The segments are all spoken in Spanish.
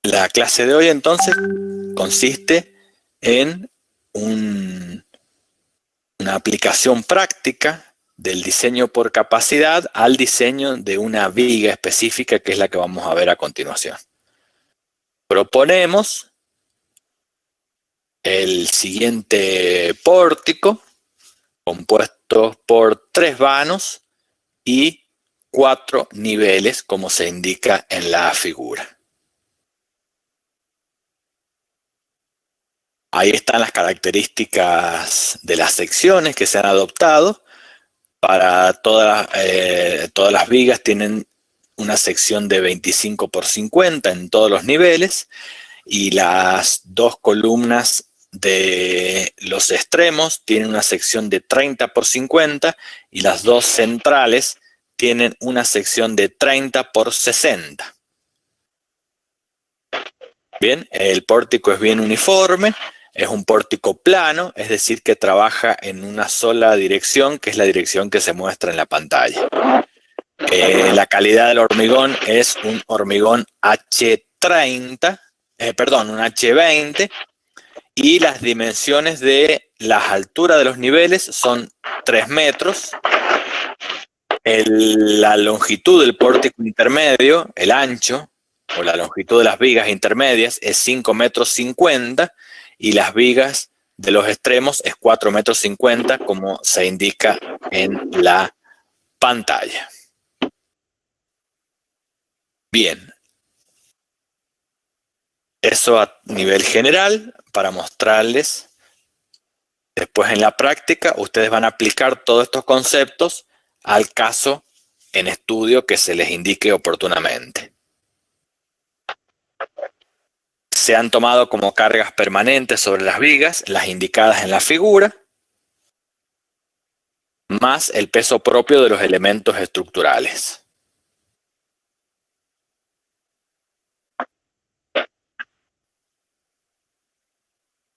La clase de hoy entonces consiste en una aplicación práctica del diseño por capacidad al diseño de una viga específica, que es la que vamos a ver a continuación. Proponemos el siguiente pórtico compuesto por 3 vanos y 4 niveles, como se indica en la figura. Ahí están las características de las secciones que se han adoptado. Para todas las vigas tienen una sección de 25 por 50 en todos los niveles, y las 2 columnas de los extremos tienen una sección de 30 por 50 y las 2 centrales tienen una sección de 30 por 60. Bien, el pórtico es bien uniforme. Es un pórtico plano, es decir, que trabaja en una sola dirección, que es la dirección que se muestra en la pantalla. La calidad del hormigón es un hormigón H30, un H20, y las dimensiones de las alturas de los niveles son 3 metros. La longitud del pórtico intermedio, el ancho, o la longitud de las vigas intermedias, es 5 metros 50, y las vigas de los extremos es 4 metros 50, como se indica en la pantalla. Bien, eso a nivel general para mostrarles. Después en la práctica ustedes van a aplicar todos estos conceptos al caso en estudio que se les indique oportunamente. Se han tomado como cargas permanentes sobre las vigas, las indicadas en la figura, más el peso propio de los elementos estructurales.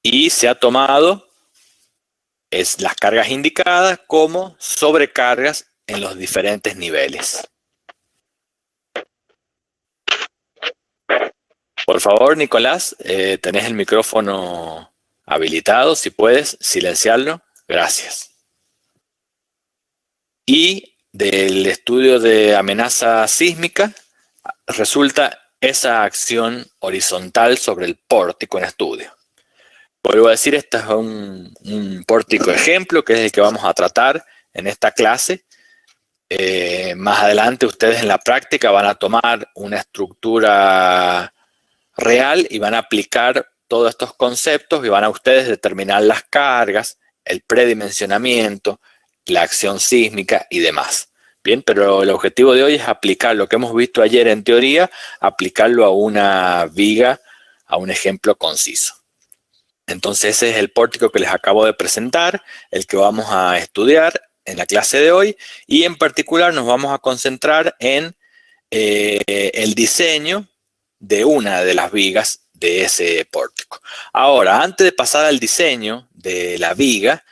Y se ha tomado las cargas indicadas como sobrecargas en los diferentes niveles. Por favor, Nicolás, tenés el micrófono habilitado, si puedes silenciarlo. Gracias. Y del estudio de amenaza sísmica resulta esa acción horizontal sobre el pórtico en estudio. Vuelvo a decir, este es un pórtico ejemplo, que es el que vamos a tratar en esta clase. Más adelante ustedes en la práctica van a tomar una estructura real y van a aplicar todos estos conceptos y van a ustedes determinar las cargas, el predimensionamiento, la acción sísmica y demás. Bien, pero el objetivo de hoy es aplicar lo que hemos visto ayer en teoría, aplicarlo a una viga, a un ejemplo conciso. Entonces ese es el pórtico que les acabo de presentar, el que vamos a estudiar en la clase de hoy, y en particular nos vamos a concentrar en el diseño de una de las vigas de ese pórtico. Ahora, antes de pasar al diseño de la viga,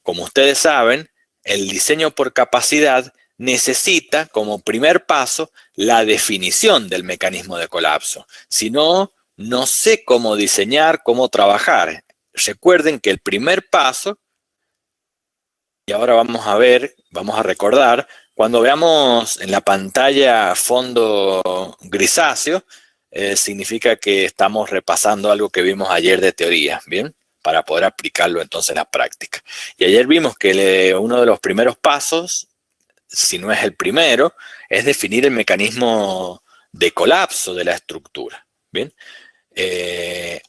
como ustedes saben, el diseño por capacidad necesita como primer paso la definición del mecanismo de colapso. Si no, no sé cómo diseñar, cómo trabajar. Recuerden que el primer paso, y ahora vamos a recordar, cuando veamos en la pantalla fondo grisáceo, significa que estamos repasando algo que vimos ayer de teoría, ¿bien? Para poder aplicarlo entonces en la práctica. Y ayer vimos que uno de los primeros pasos, si no es el primero, es definir el mecanismo de colapso de la estructura, ¿bien?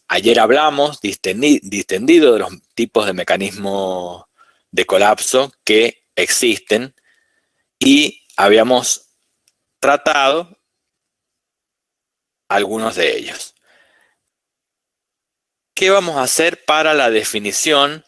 Ayer hablamos distendido de los tipos de mecanismos de colapso que existen y habíamos tratado algunos de ellos. ¿Qué vamos a hacer para la definición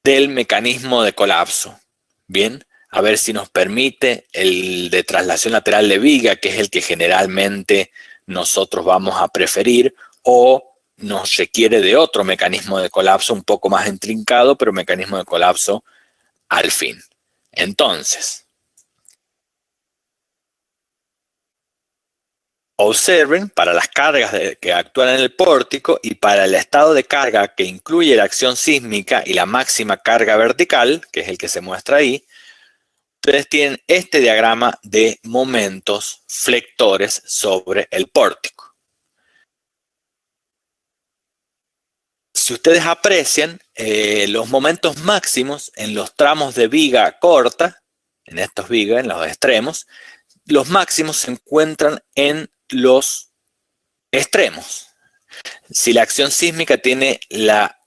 del mecanismo de colapso? Bien, a ver si nos permite el de traslación lateral de viga, que es el que generalmente nosotros vamos a preferir, o nos requiere de otro mecanismo de colapso un poco más intrincado, pero mecanismo de colapso al fin. Entonces, Observen, para las cargas que actúan en el pórtico y para el estado de carga que incluye la acción sísmica y la máxima carga vertical, que es el que se muestra ahí, ustedes tienen este diagrama de momentos flectores sobre el pórtico. Si ustedes aprecian, los momentos máximos en los tramos de viga corta, en estos vigas, en los extremos, los máximos se encuentran en los extremos. Si la acción sísmica tiene la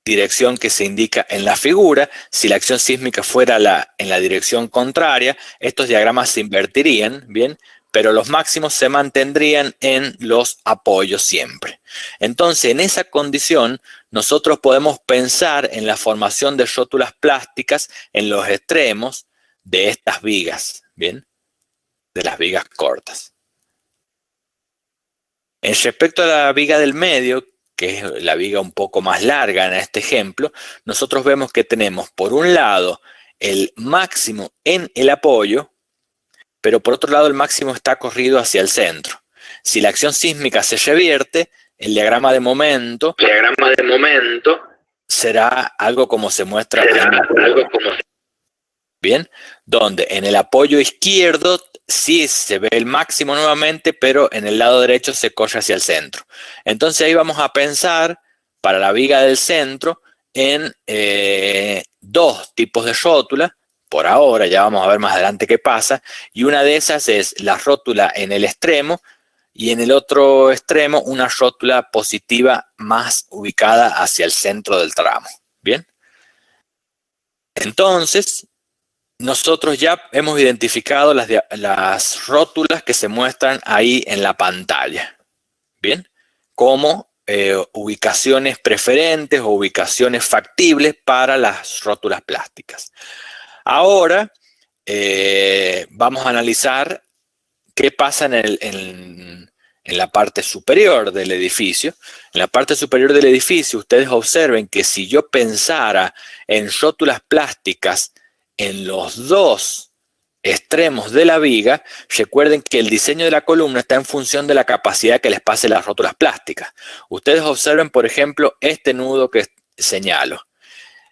dirección que se indica en la figura, si la acción sísmica fuera en la dirección contraria, estos diagramas se invertirían, ¿bien? Pero los máximos se mantendrían en los apoyos siempre. Entonces, en esa condición, nosotros podemos pensar en la formación de rótulas plásticas en los extremos de estas vigas, ¿bien? De las vigas cortas. En respecto a la viga del medio, que es la viga un poco más larga en este ejemplo, nosotros vemos que tenemos por un lado el máximo en el apoyo, pero por otro lado el máximo está corrido hacia el centro. Si la acción sísmica se revierte, el diagrama de momento será algo como se muestra. Bien, donde en el apoyo izquierdo sí se ve el máximo nuevamente, pero en el lado derecho se corre hacia el centro. Entonces ahí vamos a pensar, para la viga del centro, en dos tipos de rótula. Por ahora, ya vamos a ver más adelante qué pasa. Y una de esas es la rótula en el extremo, y en el otro extremo una rótula positiva más ubicada hacia el centro del tramo. Bien. Entonces, nosotros ya hemos identificado las rótulas que se muestran ahí en la pantalla, ¿bien? Como ubicaciones preferentes o ubicaciones factibles para las rótulas plásticas. Ahora vamos a analizar qué pasa en la parte superior del edificio. En la parte superior del edificio, ustedes observen que si yo pensara en rótulas plásticas en los dos extremos de la viga, recuerden que el diseño de la columna está en función de la capacidad que les pase las rótulas plásticas. Ustedes observen, por ejemplo, este nudo que señalo.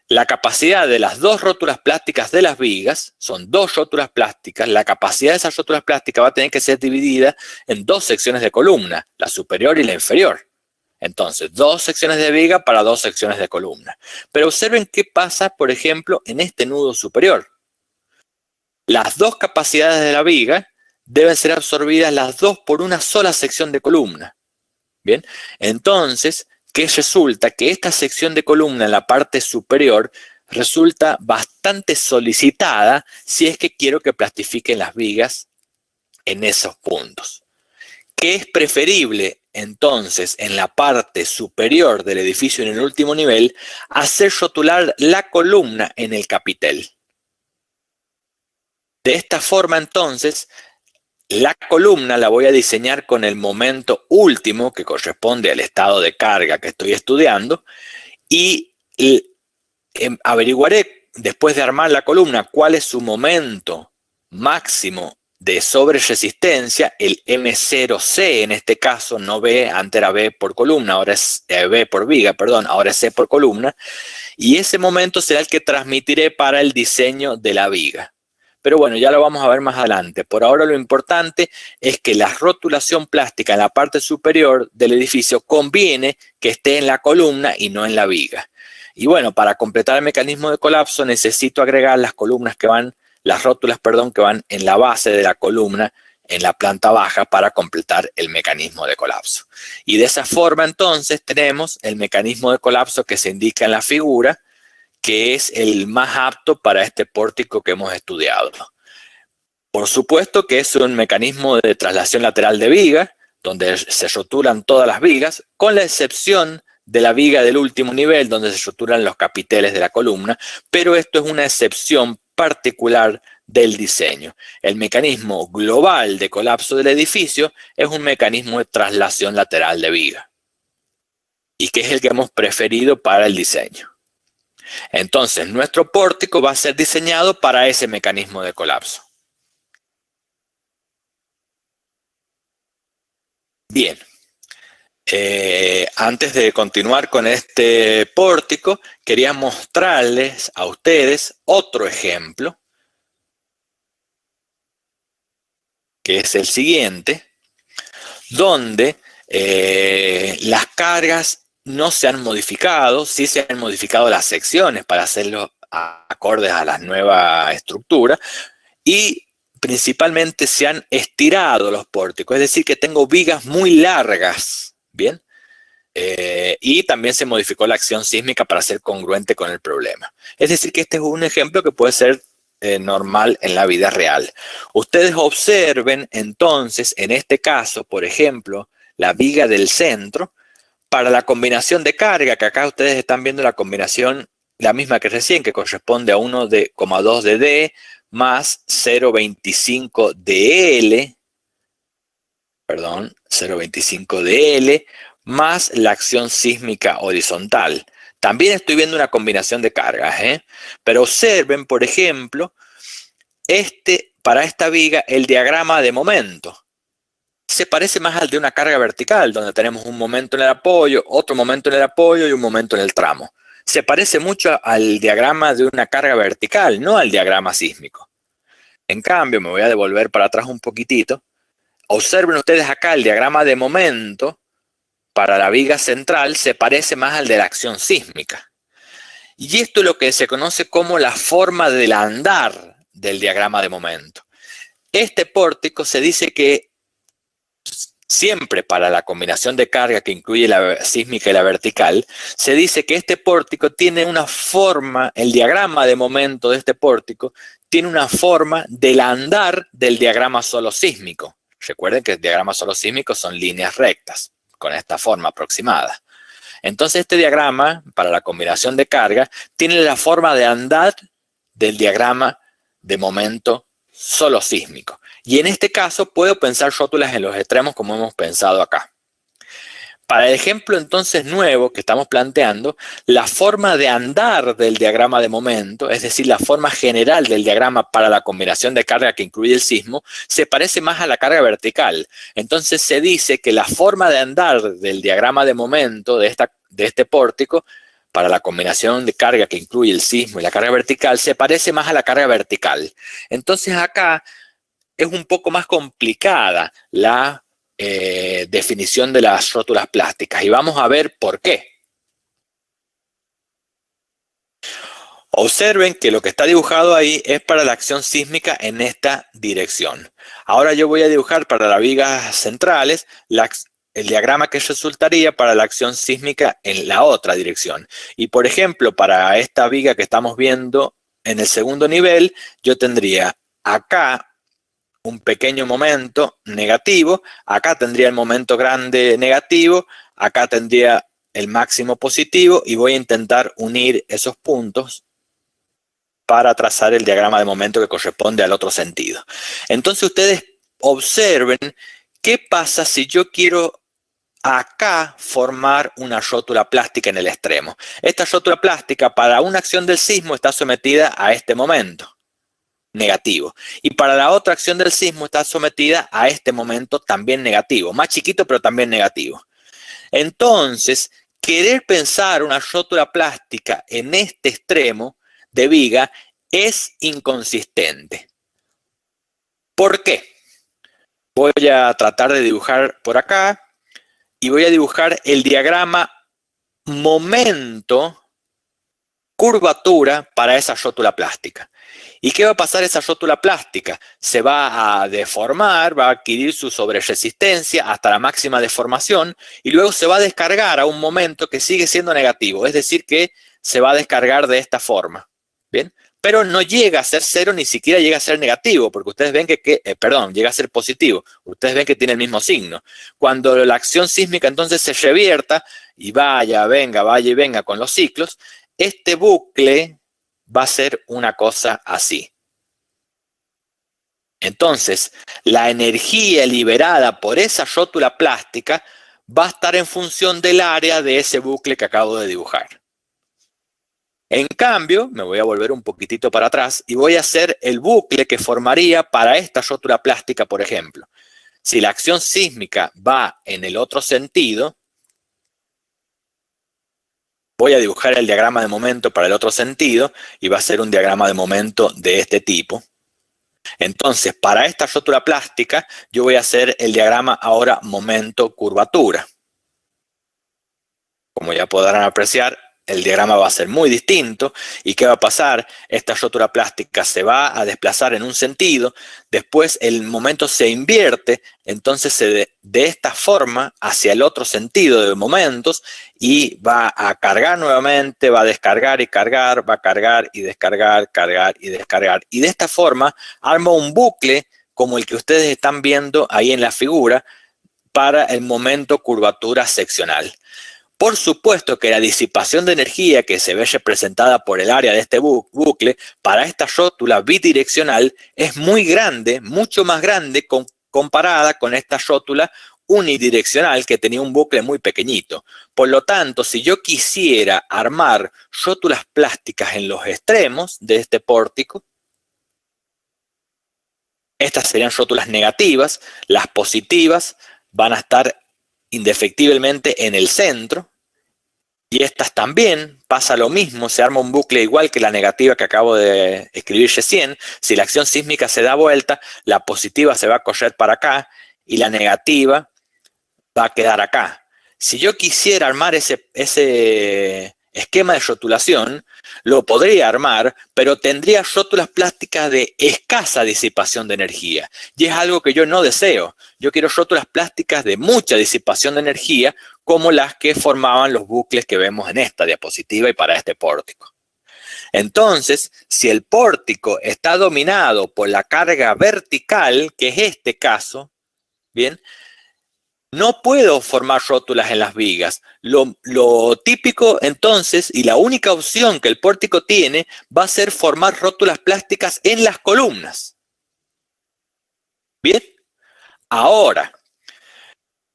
La capacidad de las dos rótulas plásticas de las vigas, son dos rótulas plásticas, la capacidad de esas rótulas plásticas va a tener que ser dividida en dos secciones de columna, la superior y la inferior. Entonces, dos secciones de viga para dos secciones de columna. Pero observen qué pasa, por ejemplo, en este nudo superior. Las dos capacidades de la viga deben ser absorbidas las dos por una sola sección de columna. Bien, entonces, ¿qué resulta? Que esta sección de columna en la parte superior resulta bastante solicitada si es que quiero que plastifiquen las vigas en esos puntos. ¿Qué es preferible entonces en la parte superior del edificio en el último nivel? Hacer rotular la columna en el capitel. De esta forma entonces, la columna la voy a diseñar con el momento último que corresponde al estado de carga que estoy estudiando y averiguaré después de armar la columna cuál es su momento máximo de sobreresistencia, el M0C en este caso, no B, antes era B por columna, ahora es B por viga, perdón, ahora es C por columna, y ese momento será el que transmitiré para el diseño de la viga. Pero bueno, ya lo vamos a ver más adelante. Por ahora lo importante es que la rotulación plástica en la parte superior del edificio conviene que esté en la columna y no en la viga. Y bueno, para completar el mecanismo de colapso necesito agregar las columnas que van, las rótulas, perdón, que van en la base de la columna en la planta baja para completar el mecanismo de colapso. Y de esa forma entonces tenemos el mecanismo de colapso que se indica en la figura, que es el más apto para este pórtico que hemos estudiado. Por supuesto que es un mecanismo de traslación lateral de viga, donde se rotulan todas las vigas, con la excepción de la viga del último nivel, donde se rotulan los capiteles de la columna, pero esto es una excepción particular del diseño. El mecanismo global de colapso del edificio es un mecanismo de traslación lateral de viga, y que es el que hemos preferido para el diseño. Entonces, nuestro pórtico va a ser diseñado para ese mecanismo de colapso. Bien, antes de continuar con este pórtico, quería mostrarles a ustedes otro ejemplo, que es el siguiente, donde las cargas no se han modificado, sí se han modificado las secciones para hacerlos acordes a la nueva estructura, y principalmente se han estirado los pórticos, es decir, que tengo vigas muy largas, ¿bien? Y también se modificó la acción sísmica para ser congruente con el problema. Es decir, que este es un ejemplo que puede ser normal en la vida real. Ustedes observen entonces, en este caso, por ejemplo, la viga del centro, para la combinación de carga, que acá ustedes están viendo la combinación, la misma que recién, que corresponde a 1,2 de D más 0,25 de L, perdón, 0,25 de L, más la acción sísmica horizontal. También estoy viendo una combinación de cargas, pero observen, por ejemplo, para esta viga, el diagrama de momento se parece más al de una carga vertical, donde tenemos un momento en el apoyo, otro momento en el apoyo y un momento en el tramo. Se parece mucho al diagrama de una carga vertical, no al diagrama sísmico. En cambio, me voy a devolver para atrás un poquitito. Observen ustedes acá el diagrama de momento para la viga central se parece más al de la acción sísmica. Y esto es lo que se conoce como la forma del andar del diagrama de momento. Este pórtico se dice que siempre para la combinación de carga que incluye la sísmica y la vertical, se dice que este pórtico tiene una forma, el diagrama de momento de este pórtico tiene una forma del andar del diagrama solo sísmico. Recuerden que el diagrama solo sísmico son líneas rectas, con esta forma aproximada. Entonces este diagrama, para la combinación de carga, tiene la forma de andar del diagrama de momento solo sísmico. Y en este caso puedo pensar rótulas en los extremos como hemos pensado acá. Para el ejemplo entonces nuevo que estamos planteando, la forma de andar del diagrama de momento, es decir, la forma general del diagrama para la combinación de carga que incluye el sismo, se parece más a la carga vertical. Entonces se dice que la forma de andar del diagrama de momento de este pórtico para la combinación de carga que incluye el sismo y la carga vertical se parece más a la carga vertical. Entonces acá es un poco más complicada la definición de las rótulas plásticas y vamos a ver por qué. Observen que lo que está dibujado ahí es para la acción sísmica en esta dirección. Ahora yo voy a dibujar para las vigas centrales el diagrama que resultaría para la acción sísmica en la otra dirección. Y por ejemplo, para esta viga que estamos viendo en el segundo nivel, yo tendría acá un pequeño momento negativo, acá tendría el momento grande negativo, acá tendría el máximo positivo y voy a intentar unir esos puntos para trazar el diagrama de momento que corresponde al otro sentido. Entonces ustedes observen qué pasa si yo quiero acá formar una rótula plástica en el extremo. Esta rótula plástica para una acción del sismo está sometida a este momento negativo. Y para la otra acción del sismo está sometida a este momento también negativo. Más chiquito, pero también negativo. Entonces, querer pensar una rótula plástica en este extremo de viga es inconsistente. ¿Por qué? Voy a tratar de dibujar por acá y voy a dibujar el diagrama momento curvatura para esa rótula plástica. ¿Y qué va a pasar esa rótula plástica? Se va a deformar, va a adquirir su sobreresistencia hasta la máxima deformación y luego se va a descargar a un momento que sigue siendo negativo, es decir, que se va a descargar de esta forma. ¿Bien? Pero no llega a ser cero, ni siquiera llega a ser negativo, porque ustedes ven llega a ser positivo. Ustedes ven que tiene el mismo signo. Cuando la acción sísmica entonces se revierta y vaya y venga con los ciclos, este bucle va a ser una cosa así. Entonces, la energía liberada por esa rótula plástica va a estar en función del área de ese bucle que acabo de dibujar. En cambio, me voy a volver un poquitito para atrás y voy a hacer el bucle que formaría para esta rótula plástica, por ejemplo. Si la acción sísmica va en el otro sentido, voy a dibujar el diagrama de momento para el otro sentido y va a ser un diagrama de momento de este tipo. Entonces, para esta rótula plástica, yo voy a hacer el diagrama ahora momento-curvatura. Como ya podrán apreciar, el diagrama va a ser muy distinto. ¿Y qué va a pasar? Esta rótula plástica se va a desplazar en un sentido, después el momento se invierte, entonces de esta forma hacia el otro sentido de momentos y va a cargar nuevamente, va a descargar y cargar, va a cargar y descargar, cargar y descargar. Y de esta forma armo un bucle como el que ustedes están viendo ahí en la figura para el momento curvatura seccional. Por supuesto que la disipación de energía que se ve representada por el área de este bucle para esta rótula bidireccional es muy grande, mucho más grande comparada con esta rótula unidireccional que tenía un bucle muy pequeñito. Por lo tanto, si yo quisiera armar rótulas plásticas en los extremos de este pórtico, estas serían rótulas negativas, las positivas van a estar indefectiblemente en el centro, y estas también pasa lo mismo, se arma un bucle igual que la negativa que acabo de escribir recién. Si la acción sísmica se da vuelta, la positiva se va a correr para acá y la negativa va a quedar acá. Si yo quisiera armar ese esquema de rotulación, lo podría armar, pero tendría rótulas plásticas de escasa disipación de energía. Y es algo que yo no deseo. Yo quiero rótulas plásticas de mucha disipación de energía, como las que formaban los bucles que vemos en esta diapositiva y para este pórtico. Entonces, si el pórtico está dominado por la carga vertical, que es este caso, ¿bien?, no puedo formar rótulas en las vigas. Lo típico entonces y la única opción que el pórtico tiene va a ser formar rótulas plásticas en las columnas. Bien, ahora,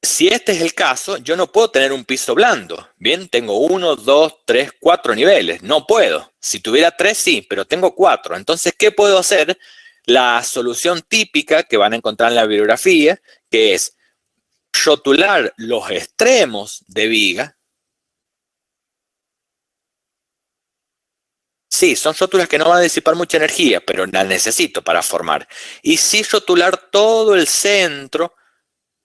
si este es el caso, yo no puedo tener un piso blando. Bien, tengo 1, 2, 3, 4 niveles. No puedo. Si tuviera 3, sí, pero tengo 4. Entonces, ¿qué puedo hacer? La solución típica que van a encontrar en la bibliografía, que es rotular los extremos de viga. Sí, son rótulas que no van a disipar mucha energía, pero las necesito para formar. Y sí rotular todo el centro,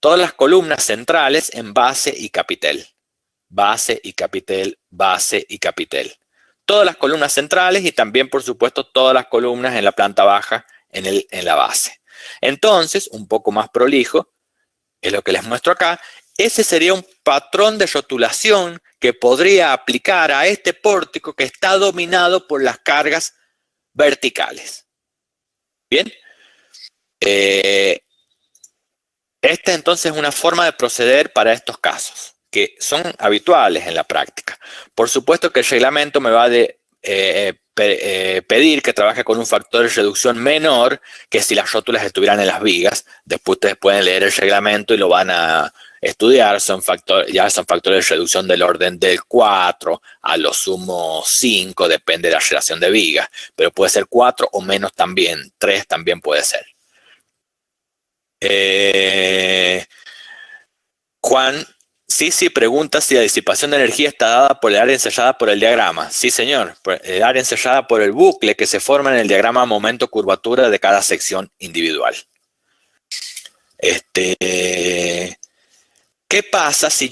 todas las columnas centrales en base y capitel. Base y capitel, base y capitel. Todas las columnas centrales y también, por supuesto, todas las columnas en la planta baja en la base. Entonces, un poco más prolijo, es lo que les muestro acá. Ese sería un patrón de rotulación que podría aplicar a este pórtico que está dominado por las cargas verticales. Bien. Esta entonces es una forma de proceder para estos casos, que son habituales en la práctica. Por supuesto que el reglamento me va a pedir que trabaje con un factor de reducción menor que si las rótulas estuvieran en las vigas. Después ustedes pueden leer el reglamento y lo van a estudiar. Ya son factores de reducción del orden del 4 a lo sumo 5, depende de la relación de vigas, pero puede ser 4 o menos también, 3 también puede ser. Juan sí pregunta si la disipación de energía está dada por el área encerrada por el diagrama. Sí, señor, el área encerrada por el bucle que se forma en el diagrama momento-curvatura de cada sección individual. ¿Qué pasa si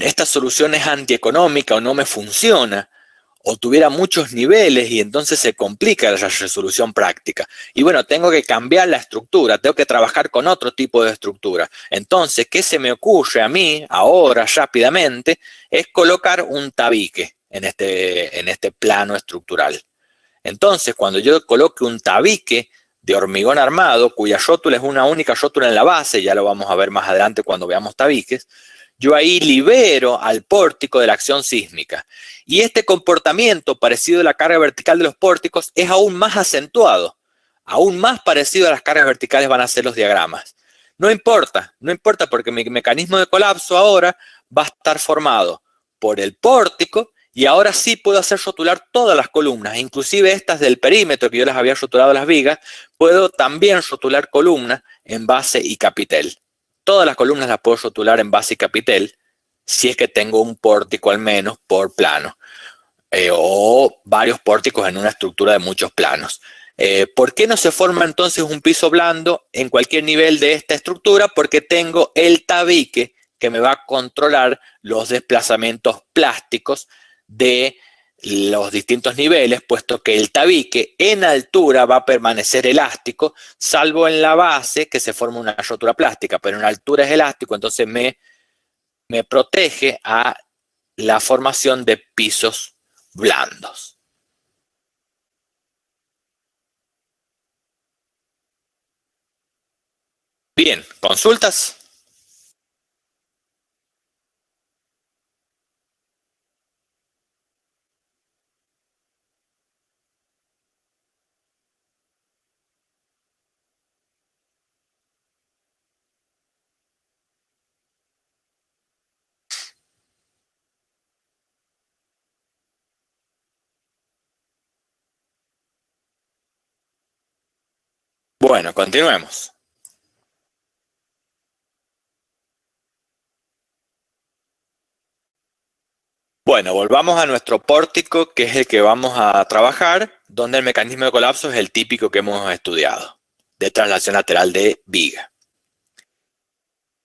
esta solución es antieconómica o no me funciona? O tuviera muchos niveles y entonces se complica la resolución práctica. Y bueno, tengo que cambiar la estructura, tengo que trabajar con otro tipo de estructura. Entonces, ¿qué se me ocurre a mí ahora rápidamente? Es colocar un tabique en este plano estructural. Entonces, cuando yo coloque un tabique de hormigón armado, cuya rótula es una única rótula en la base, ya lo vamos a ver más adelante cuando veamos tabiques, yo ahí libero al pórtico de la acción sísmica. Y este comportamiento parecido a la carga vertical de los pórticos es aún más acentuado. Aún más parecido a las cargas verticales van a ser los diagramas. No importa porque mi mecanismo de colapso ahora va a estar formado por el pórtico y ahora sí puedo hacer rotular todas las columnas, inclusive estas del perímetro que yo las había rotulado las vigas, puedo también rotular columnas en base y capitel. todas las columnas las puedo rotular en base y capitel, si es que tengo un pórtico al menos por plano, o varios pórticos en una estructura de muchos planos. ¿Por qué no se forma entonces un piso blando en cualquier nivel de esta estructura? Porque tengo el tabique que me va a controlar los desplazamientos plásticos de los distintos niveles, puesto que el tabique en altura va a permanecer elástico, salvo en la base que se forma una rotura plástica, pero en altura es elástico, entonces me protege a la formación de pisos blandos. Bien, ¿consultas? Bueno, continuemos. Bueno, volvamos a nuestro pórtico, que es el que vamos a trabajar, donde el mecanismo de colapso es el típico que hemos estudiado, de traslación lateral de viga.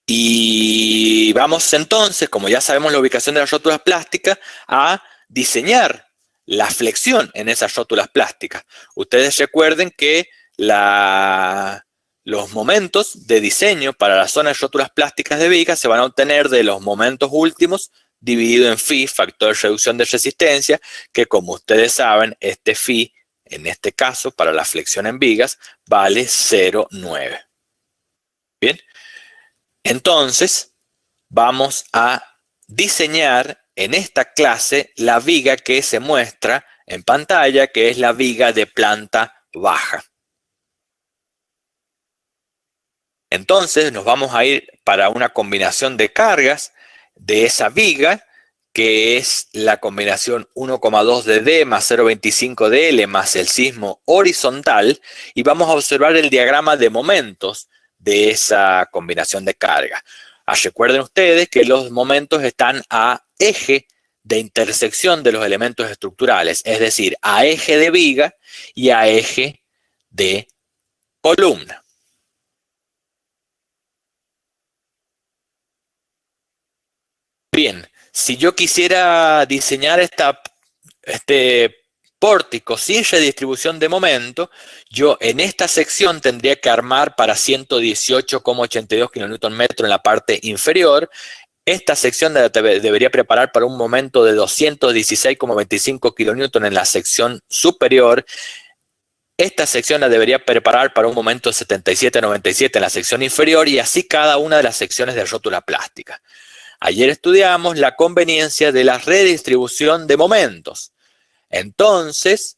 Y vamos entonces, como ya sabemos la ubicación de las rótulas plásticas, a diseñar la flexión en esas rótulas plásticas. Ustedes recuerden que los momentos de diseño para la zona de rótulas plásticas de viga se van a obtener de los momentos últimos dividido en phi, factor de reducción de resistencia, que como ustedes saben, este phi, en este caso, para la flexión en vigas, vale 0,9. Bien. Entonces, vamos a diseñar en esta clase la viga que se muestra en pantalla, que es la viga de planta baja. Entonces, nos vamos a ir para una combinación de cargas de esa viga, que es la combinación 1,2 de D más 0,25 de L más el sismo horizontal, y vamos a observar el diagrama de momentos de esa combinación de cargas. Recuerden ustedes que los momentos están a eje de intersección de los elementos estructurales, es decir, a eje de viga y a eje de columna. Bien, si yo quisiera diseñar este pórtico sin redistribución de momento, yo en esta sección tendría que armar para 118,82 kN en la parte inferior. Esta sección debería preparar para un momento de 216,25 kN en la sección superior. Esta sección la debería preparar para un momento de 77,97 en la sección inferior, y así cada una de las secciones de rótula plástica. Ayer estudiamos la conveniencia de la redistribución de momentos. Entonces,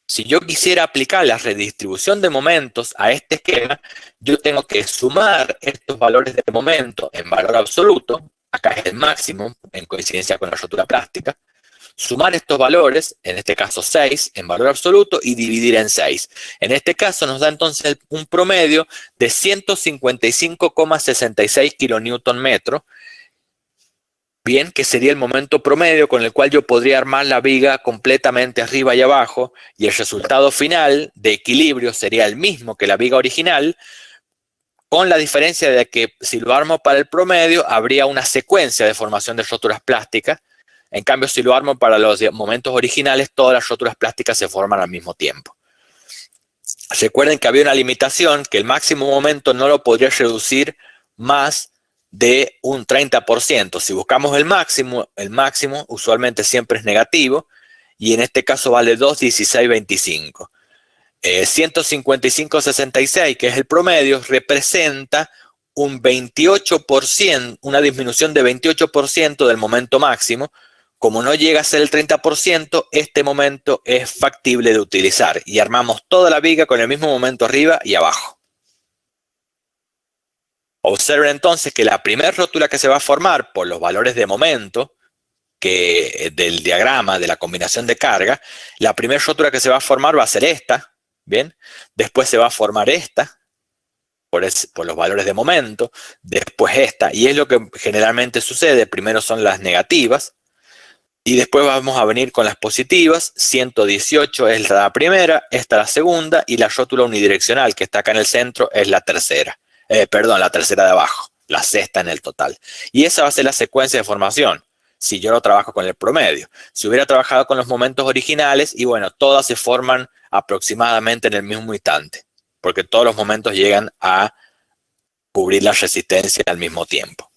si yo quisiera aplicar la redistribución de momentos a este esquema, yo tengo que sumar estos valores de momento en valor absoluto, acá es el máximo en coincidencia con la rótula plástica, sumar estos valores, en este caso 6, en valor absoluto, y dividir en 6. En este caso nos da entonces un promedio de 155,66 kN, bien, que sería el momento promedio con el cual yo podría armar la viga completamente arriba y abajo, y el resultado final de equilibrio sería el mismo que la viga original, con la diferencia de que si lo armo para el promedio, habría una secuencia de formación de rótulas plásticas. En cambio, si lo armo para los momentos originales, todas las rótulas plásticas se forman al mismo tiempo. Recuerden que había una limitación, que el máximo momento no lo podría reducir más de un 30%. Si buscamos el máximo usualmente siempre es negativo, y en este caso vale 2,1625. 155,66, que es el promedio, representa un 28%, una disminución de 28% del momento máximo. Como no llega a ser el 30%, este momento es factible de utilizar, y armamos toda la viga con el mismo momento arriba y abajo. Observen entonces que la primera rótula que se va a formar por los valores de momento del diagrama de la combinación de carga, la primera rótula que se va a formar va a ser esta, ¿bien? Después se va a formar esta, por los valores de momento, después esta, y es lo que generalmente sucede. Primero son las negativas, y después vamos a venir con las positivas. 118 es la primera, esta la segunda, y la rótula unidireccional que está acá en el centro es la tercera. Perdón, la tercera de abajo, la sexta en el total. Y esa va a ser la secuencia de formación, si yo lo trabajo con el promedio. Si hubiera trabajado con los momentos originales, y bueno, todas se forman aproximadamente en el mismo instante, porque todos los momentos llegan a cubrir la resistencia al mismo tiempo.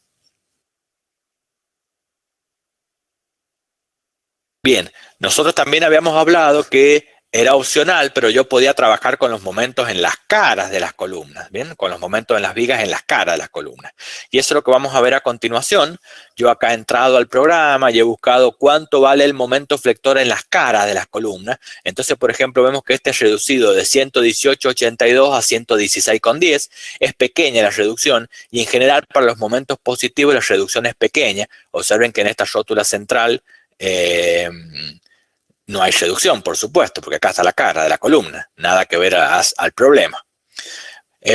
Bien, nosotros también habíamos hablado que era opcional, pero yo podía trabajar con los momentos en las caras de las columnas, ¿bien? Con los momentos en las vigas en las caras de las columnas. Y eso es lo que vamos a ver a continuación. Yo acá he entrado al programa y he buscado cuánto vale el momento flector en las caras de las columnas. Entonces, por ejemplo, vemos que este es reducido de 118,82 a 116,10. Es pequeña la reducción, y en general para los momentos positivos la reducción es pequeña. Observen que en esta rótula central no hay reducción, por supuesto, porque acá está la cara de la columna, nada que ver al problema.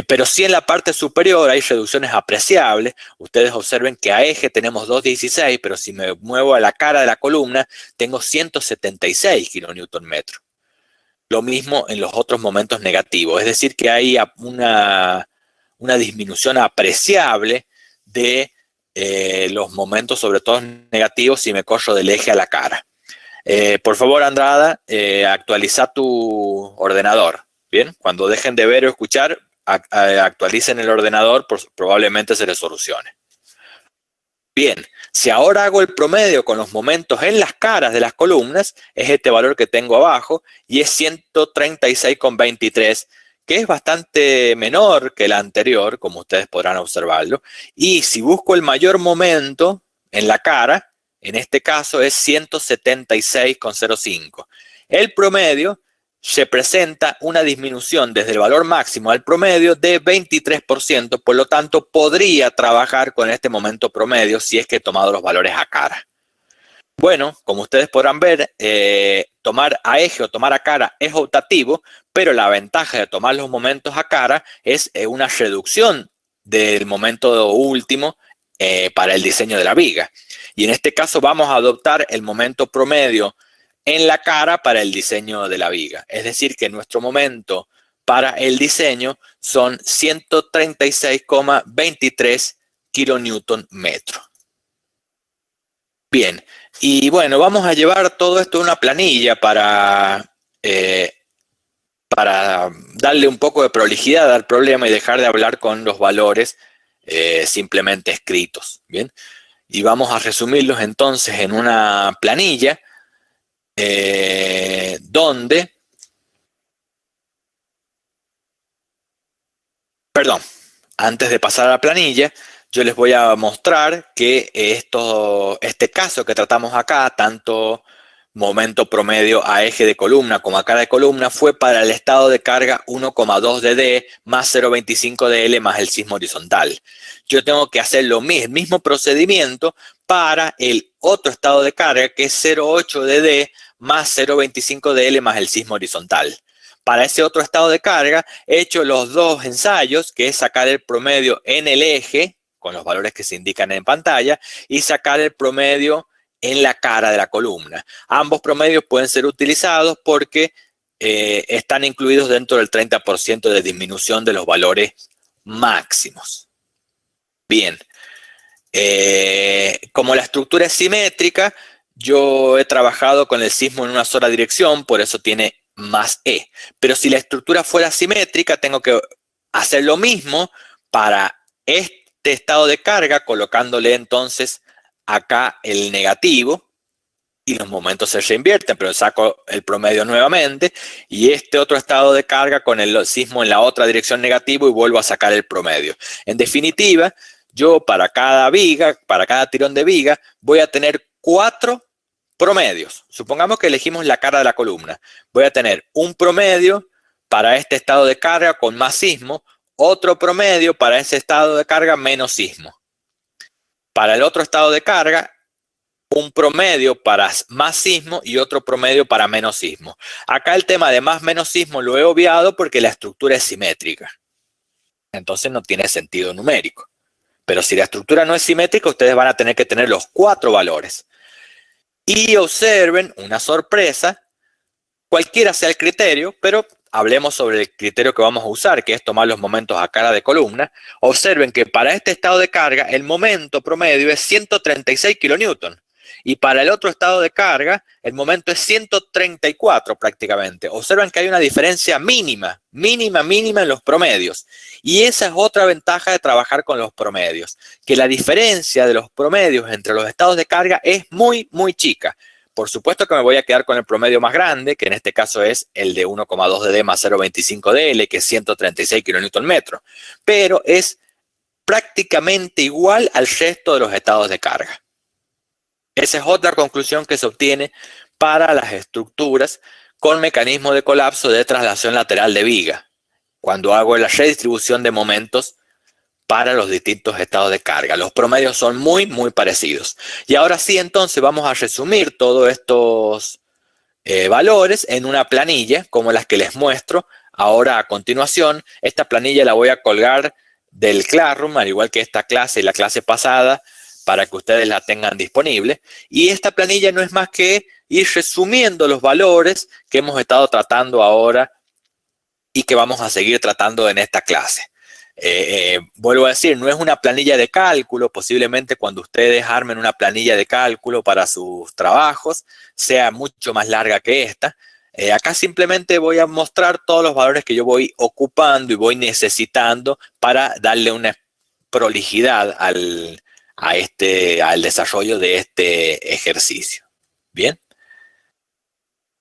Pero sí en la parte superior hay reducciones apreciables. Ustedes observen que a eje tenemos 216, pero si me muevo a la cara de la columna, tengo 176 kN/m. Lo mismo en los otros momentos negativos, es decir, que hay una disminución apreciable de los momentos, sobre todo negativos, si me corro del eje a la cara. Por favor, Andrada, actualiza tu ordenador. Bien, cuando dejen de ver o escuchar, actualicen el ordenador, probablemente se les solucione. Bien, si ahora hago el promedio con los momentos en las caras de las columnas, es este valor que tengo abajo, y es 136,23, que es bastante menor que el anterior, como ustedes podrán observarlo. Y si busco el mayor momento en la cara, en este caso es 176,05. El promedio representa una disminución desde el valor máximo al promedio de 23%, por lo tanto podría trabajar con este momento promedio si es que he tomado los valores a cara. Bueno, como ustedes podrán ver, tomar a eje o tomar a cara es optativo, pero la ventaja de tomar los momentos a cara es una reducción del momento último para el diseño de la viga. Y en este caso vamos a adoptar el momento promedio en la cara para el diseño de la viga. Es decir, que nuestro momento para el diseño son 136,23 kN/m. Bien, y bueno, vamos a llevar todo esto a una planilla para darle un poco de prolijidad al problema y dejar de hablar con los valores simplemente escritos. Bien, y vamos a resumirlos entonces en una planilla donde, perdón, antes de pasar a la planilla, yo les voy a mostrar que este caso que tratamos acá, tanto momento promedio a eje de columna como a cara de columna, fue para el estado de carga 1,2 dd más 0,25 dl más el sismo horizontal. Yo tengo que hacer el mismo procedimiento para el otro estado de carga, que es 0,8 dd más 0,25 dl más el sismo horizontal. Para ese otro estado de carga he hecho los dos ensayos, que es sacar el promedio en el eje, con los valores que se indican en pantalla, y sacar el promedio en la cara de la columna. Ambos promedios pueden ser utilizados porque están incluidos dentro del 30% de disminución de los valores máximos. Bien, como la estructura es simétrica, yo he trabajado con el sismo en una sola dirección, por eso tiene más E. Pero si la estructura fuera simétrica, tengo que hacer lo mismo para este estado de carga, colocándole entonces acá el negativo, y los momentos se reinvierten, pero saco el promedio nuevamente, y este otro estado de carga con el sismo en la otra dirección negativo, y vuelvo a sacar el promedio. En definitiva, yo para cada viga, para cada tirón de viga, voy a tener 4 promedios. Supongamos que elegimos la cara de la columna. Voy a tener un promedio para este estado de carga con más sismo, otro promedio para ese estado de carga menos sismo. Para el otro estado de carga, un promedio para más sismo y otro promedio para menos sismo. Acá el tema de más menos sismo lo he obviado porque la estructura es simétrica. entonces no tiene sentido numérico. Pero si la estructura no es simétrica, ustedes van a tener que tener los 4 valores. Y observen una sorpresa, cualquiera sea el criterio, pero hablemos sobre el criterio que vamos a usar, que es tomar los momentos a cara de columna. Observen que para este estado de carga, el momento promedio es 136 kilonewton. Y para el otro estado de carga, el momento es 134 prácticamente. Observen que hay una diferencia mínima en los promedios. Y esa es otra ventaja de trabajar con los promedios, que la diferencia de los promedios entre los estados de carga es muy chica. Por supuesto que me voy a quedar con el promedio más grande, que en este caso es el de 1,2 dd más 0,25 dl, que es 136 kNm, pero es prácticamente igual al resto de los estados de carga. Esa es otra conclusión que se obtiene para las estructuras con mecanismo de colapso de traslación lateral de viga, cuando hago la redistribución de momentos para los distintos estados de carga. Los promedios son muy parecidos. Y ahora sí, entonces vamos a resumir todos estos valores en una planilla, como las que les muestro ahora a continuación. Esta planilla la voy a colgar del Classroom, al igual que esta clase y la clase pasada, para que ustedes la tengan disponible. Y esta planilla no es más que ir resumiendo los valores que hemos estado tratando ahora y que vamos a seguir tratando en esta clase. Vuelvo a decir, no es una planilla de cálculo. Posiblemente cuando ustedes armen una planilla de cálculo para sus trabajos sea mucho más larga que esta. Acá simplemente voy a mostrar todos los valores que yo voy ocupando y voy necesitando para darle una prolijidad al desarrollo de este ejercicio. ¿Bien?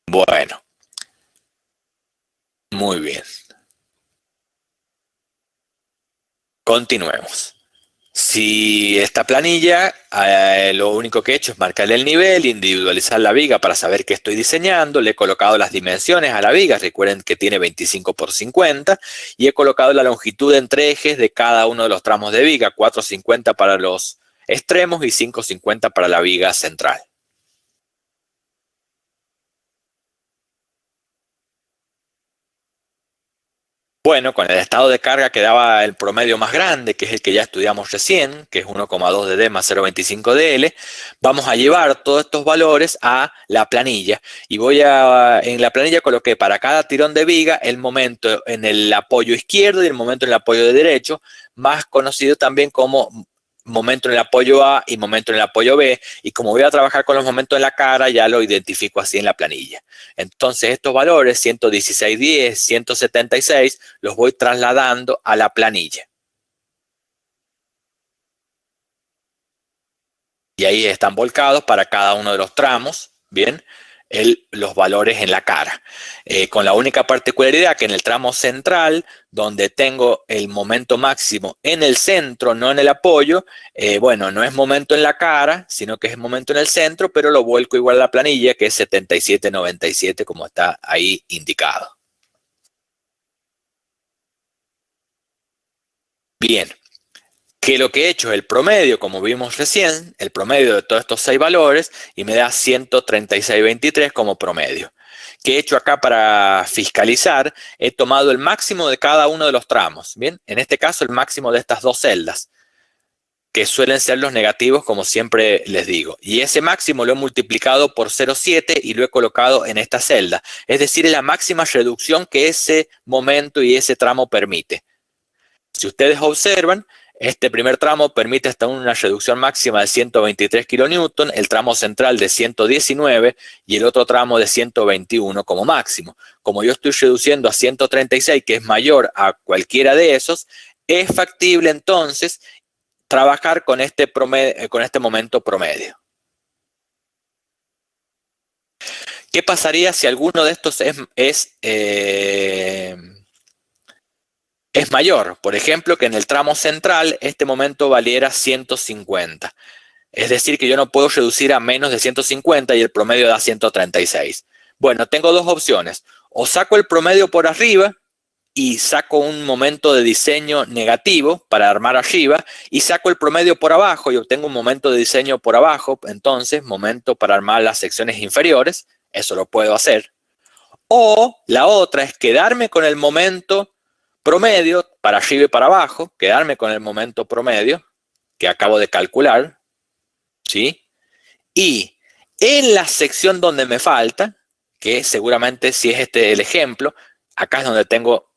Bueno. Muy bien. Continuemos. Si esta planilla, lo único que he hecho es marcarle el nivel, individualizar la viga para saber qué estoy diseñando, le he colocado las dimensiones a la viga, recuerden que tiene 25 por 50, y he colocado la longitud entre ejes de cada uno de los tramos de viga, 4,50 para los extremos y 5,50 para la viga central. Bueno, con el estado de carga quedaba el promedio más grande, que es el que ya estudiamos recién, que es 1,2 dd más 0,25 dl. Vamos a llevar todos estos valores a la planilla. Y en la planilla coloqué para cada tirón de viga el momento en el apoyo izquierdo y el momento en el apoyo derecho, más conocido también como momento en el apoyo A y momento en el apoyo B, y como voy a trabajar con los momentos en la cara, ya lo identifico así en la planilla. Entonces estos valores, 116.10, 176, los voy trasladando a la planilla. Y ahí están volcados para cada uno de los tramos, ¿bien? Los valores en la cara, con la única particularidad que en el tramo central, donde tengo el momento máximo en el centro, no en el apoyo, bueno, no es momento en la cara, sino que es momento en el centro, pero lo vuelco igual a la planilla, que es 77,97, como está ahí indicado. Bien. Que lo que he hecho es el promedio, como vimos recién, el promedio de todos estos 6 valores, y me da 136,23 como promedio. ¿Qué he hecho acá para fiscalizar? He tomado el máximo de cada uno de los tramos, ¿bien? En este caso el máximo de estas 2 celdas, que suelen ser los negativos, como siempre les digo. Y ese máximo lo he multiplicado por 0,7 y lo he colocado en esta celda. Es decir, es la máxima reducción que ese momento y ese tramo permite. Si ustedes observan, este primer tramo permite hasta una reducción máxima de 123 kN, el tramo central de 119 y el otro tramo de 121 como máximo. Como yo estoy reduciendo a 136, que es mayor a cualquiera de esos, es factible entonces trabajar con este momento promedio. ¿Qué pasaría si alguno de estos es mayor? Por ejemplo, que en el tramo central este momento valiera 150. Es decir, que yo no puedo reducir a menos de 150 y el promedio da 136. Bueno, tengo dos opciones. O saco el promedio por arriba y saco un momento de diseño negativo para armar arriba, y saco el promedio por abajo y obtengo un momento de diseño por abajo, entonces momento para armar las secciones inferiores. Eso lo puedo hacer. O la otra es quedarme con el momento promedio para arriba y para abajo, quedarme con el momento promedio que acabo de calcular, ¿sí? Y en la sección donde me falta, que seguramente si es este el ejemplo, acá es donde tengo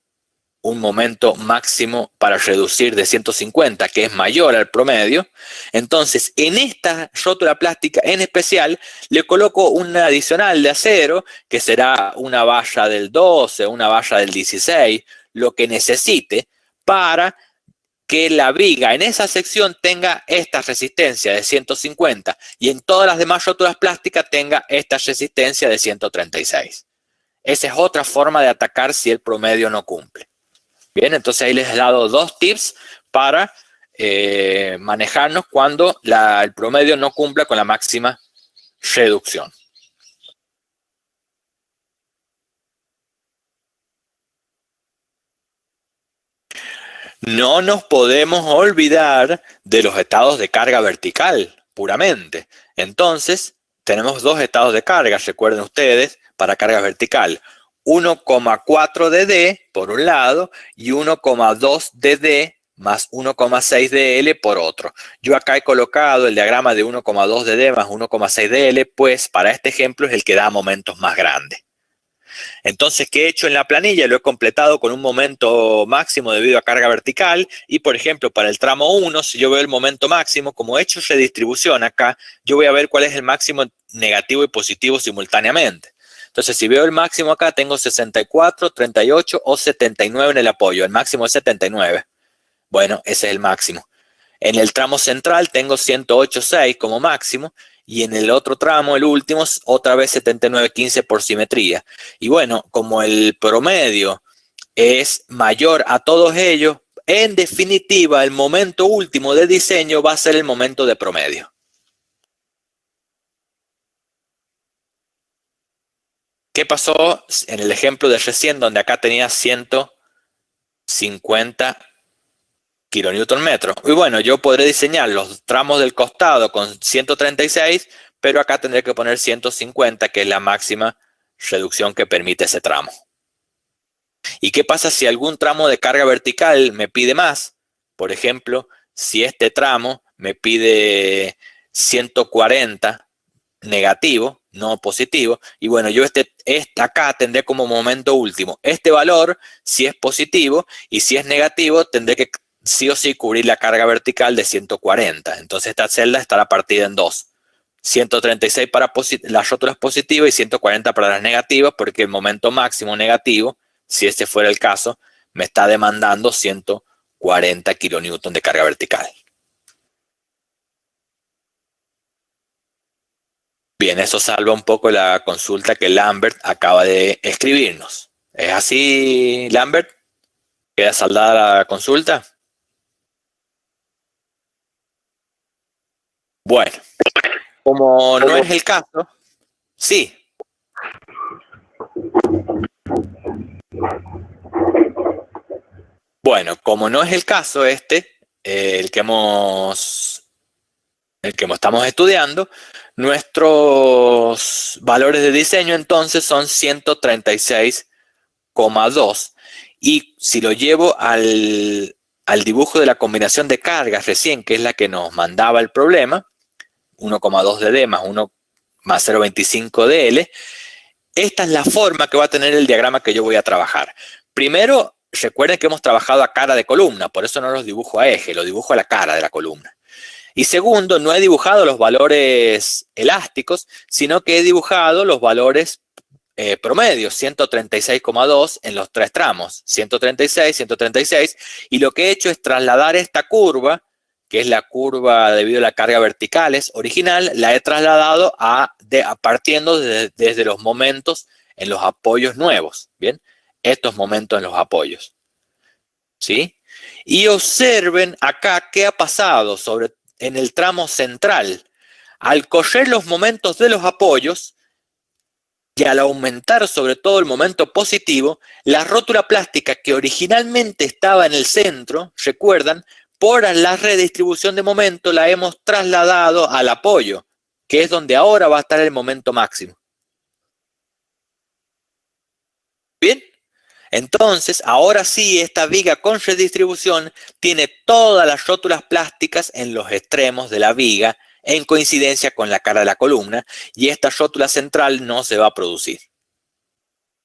un momento máximo para reducir de 150, que es mayor al promedio. Entonces, en esta rótula plástica en especial, le coloco una adicional de acero, que será una valla del 12, una valla del 16, lo que necesite para que la viga en esa sección tenga esta resistencia de 150 y en todas las demás rótulas plásticas tenga esta resistencia de 136. Esa es otra forma de atacar si el promedio no cumple. Bien, entonces ahí les he dado dos tips para manejarnos cuando el promedio no cumpla con la máxima reducción. No nos podemos olvidar de los estados de carga vertical, puramente. Entonces, tenemos dos estados de carga, recuerden ustedes, para carga vertical. 1,4 dd por un lado y 1,2 dd más 1,6 dl por otro. Yo acá he colocado el diagrama de 1,2 dd más 1,6 dl, pues para este ejemplo es el que da momentos más grandes. Entonces, ¿qué he hecho en la planilla? Lo he completado con un momento máximo debido a carga vertical y, por ejemplo, para el tramo 1, si yo veo el momento máximo, como he hecho redistribución acá, yo voy a ver cuál es el máximo negativo y positivo simultáneamente. Entonces, si veo el máximo acá, tengo 64, 38 o 79 en el apoyo. El máximo es 79. Bueno, ese es el máximo. En el tramo central tengo 108,6 como máximo y en el otro tramo, el último, otra vez 79,15 por simetría. Y bueno, como el promedio es mayor a todos ellos, en definitiva, el momento último de diseño va a ser el momento de promedio. ¿Qué pasó en el ejemplo de recién, donde acá tenía 150 kilonewton metro? Y bueno, yo podré diseñar los tramos del costado con 136, pero acá tendré que poner 150, que es la máxima reducción que permite ese tramo. ¿Y qué pasa si algún tramo de carga vertical me pide más? Por ejemplo, si este tramo me pide 140 negativo, no positivo, y bueno, yo acá tendré como momento último este valor si es positivo, y si es negativo tendré que sí o sí cubrir la carga vertical de 140. Entonces esta celda estará partida en dos. 136 para las rótulas positivas y 140 para las negativas, porque el momento máximo negativo, si este fuera el caso, me está demandando 140 kilonewton de carga vertical. Bien, eso salva un poco la consulta que Lambert acaba de escribirnos. ¿Es así, Lambert? ¿Queda saldada la consulta? Bueno, como no es el caso, sí. Bueno, como no es el caso el que estamos estudiando, nuestros valores de diseño entonces son 136,2. Y si lo llevo al dibujo de la combinación de cargas recién, que es la que nos mandaba el problema, 1,2 dd más 1 más 0,25 dl, esta es la forma que va a tener el diagrama que yo voy a trabajar. Primero, recuerden que hemos trabajado a cara de columna, por eso no los dibujo a eje, lo dibujo a la cara de la columna. Y segundo, no he dibujado los valores elásticos, sino que he dibujado los valores promedios, 136,2 en los tres tramos, 136, 136, y lo que he hecho es trasladar esta curva, que es la curva debido a la carga verticales original, la he trasladado partiendo desde los momentos en los apoyos nuevos, ¿bien? Estos momentos en los apoyos, ¿sí? Y observen acá qué ha pasado en el tramo central. Al correr los momentos de los apoyos y al aumentar sobre todo el momento positivo, la rótula plástica que originalmente estaba en el centro, recuerdan, por la redistribución de momento la hemos trasladado al apoyo, que es donde ahora va a estar el momento máximo. Bien, Entonces, ahora sí, esta viga con redistribución tiene todas las rótulas plásticas en los extremos de la viga en coincidencia con la cara de la columna, y esta rótula central no se va a producir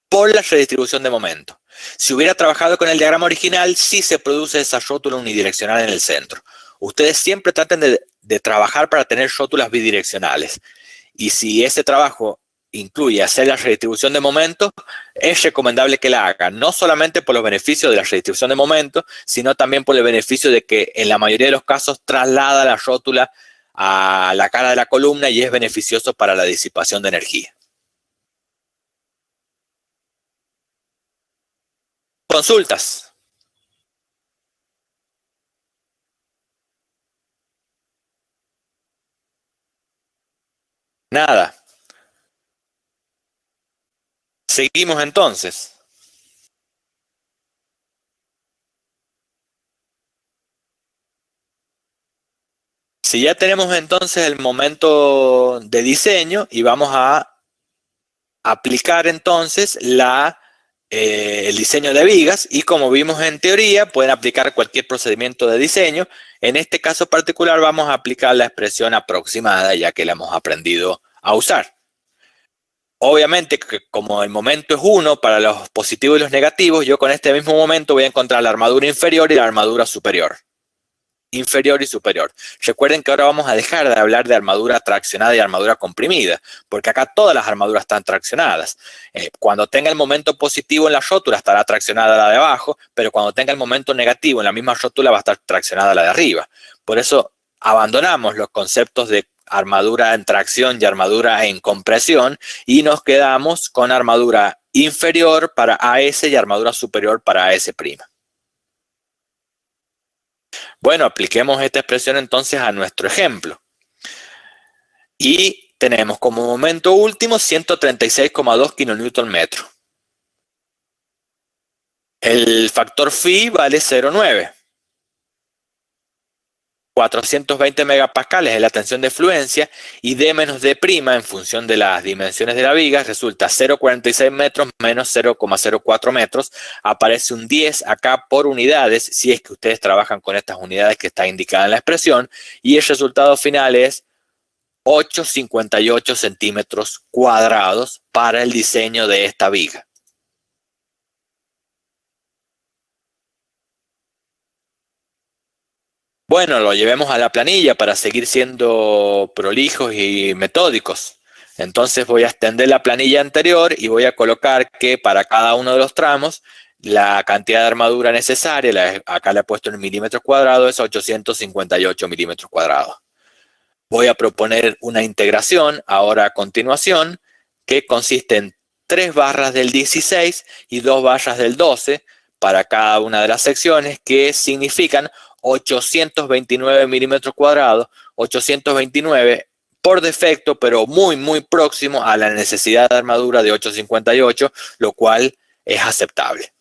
por la redistribución de momento. Si hubiera trabajado con el diagrama original, sí se produce esa rótula unidireccional en el centro. Ustedes siempre traten de trabajar para tener rótulas bidireccionales. Y si ese trabajo incluye hacer la redistribución de momento, es recomendable que la hagan, no solamente por los beneficios de la redistribución de momento, sino también por el beneficio de que en la mayoría de los casos traslada la rótula a la cara de la columna y es beneficioso para la disipación de energía. Consultas. Nada. Seguimos entonces. Si ya tenemos entonces el momento de diseño y vamos a aplicar entonces el diseño de vigas, y como vimos en teoría, pueden aplicar cualquier procedimiento de diseño. En este caso particular vamos a aplicar la expresión aproximada, ya que la hemos aprendido a usar. Obviamente, que como el momento es 1 para los positivos y los negativos, yo con este mismo momento voy a encontrar la armadura inferior y la armadura superior. Inferior y superior. Recuerden que ahora vamos a dejar de hablar de armadura traccionada y armadura comprimida, porque acá todas las armaduras están traccionadas. Cuando tenga el momento positivo en la rótula estará traccionada la de abajo, pero cuando tenga el momento negativo en la misma rótula va a estar traccionada la de arriba. Por eso abandonamos los conceptos de armadura en tracción y armadura en compresión y nos quedamos con armadura inferior para AS y armadura superior para AS'. Bueno, apliquemos esta expresión entonces a nuestro ejemplo. Y tenemos como momento último 136,2 kN/m. El factor phi vale 0,9. 420 megapascales es la tensión de fluencia y D menos D' en función de las dimensiones de la viga resulta 0,46 metros menos 0,04 metros. Aparece un 10 acá por unidades si es que ustedes trabajan con estas unidades que está indicada en la expresión, y el resultado final es 8,58 centímetros cuadrados para el diseño de esta viga. Bueno, lo llevemos a la planilla para seguir siendo prolijos y metódicos. Entonces voy a extender la planilla anterior y voy a colocar que para cada uno de los tramos la cantidad de armadura necesaria, acá le he puesto en milímetros cuadrados, es 858 milímetros cuadrados. Voy a proponer una integración ahora a continuación que consiste en 3 barras del 16 y 2 barras del 12 para cada una de las secciones, que significan 829 milímetros cuadrados, 829 por defecto, pero muy, muy próximo a la necesidad de armadura de 858, lo cual es aceptable.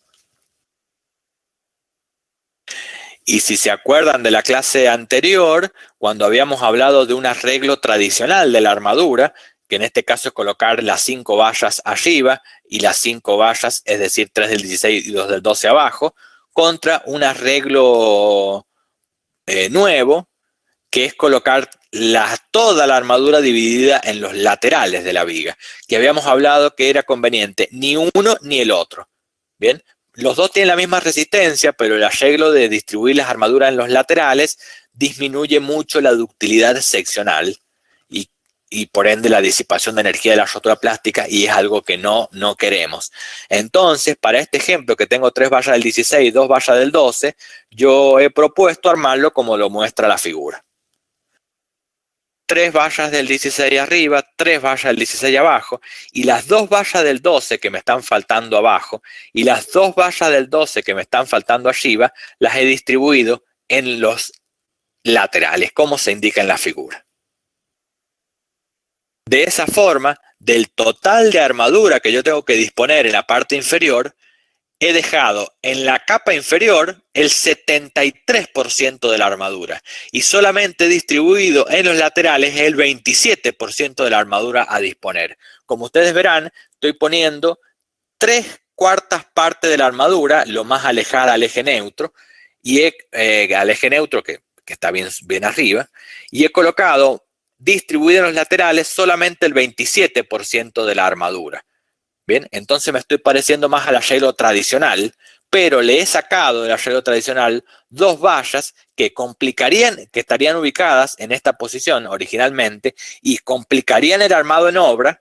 Y si se acuerdan de la clase anterior, cuando habíamos hablado de un arreglo tradicional de la armadura, que en este caso es colocar las 5 vallas arriba y las 5 vallas, es decir, 3 del 16 y 2 del 12 abajo, contra un arreglo nuevo, que es colocar toda la armadura dividida en los laterales de la viga, que habíamos hablado que era conveniente ni uno ni el otro. Bien, los dos tienen la misma resistencia, pero el arreglo de distribuir las armaduras en los laterales disminuye mucho la ductilidad seccional y por ende la disipación de energía de la rótula plástica, y es algo que no queremos. Entonces, para este ejemplo que tengo 3 barras del 16 y 2 barras del 12, yo he propuesto armarlo como lo muestra la figura. 3 barras del 16 arriba, 3 barras del 16 abajo, y las 2 barras del 12 que me están faltando abajo y las 2 barras del 12 que me están faltando arriba, las he distribuido en los laterales, como se indica en la figura. De esa forma, del total de armadura que yo tengo que disponer en la parte inferior, he dejado en la capa inferior el 73% de la armadura y solamente distribuido en los laterales el 27% de la armadura a disponer. Como ustedes verán, estoy poniendo 3 cuartas partes de la armadura, lo más alejada al eje neutro, y al eje neutro que está bien arriba, y he colocado distribuido en los laterales solamente el 27% de la armadura. Bien, entonces me estoy pareciendo más al arreglo tradicional, pero le he sacado del arreglo tradicional dos vallas que estarían ubicadas en esta posición originalmente y complicarían el armado en obra.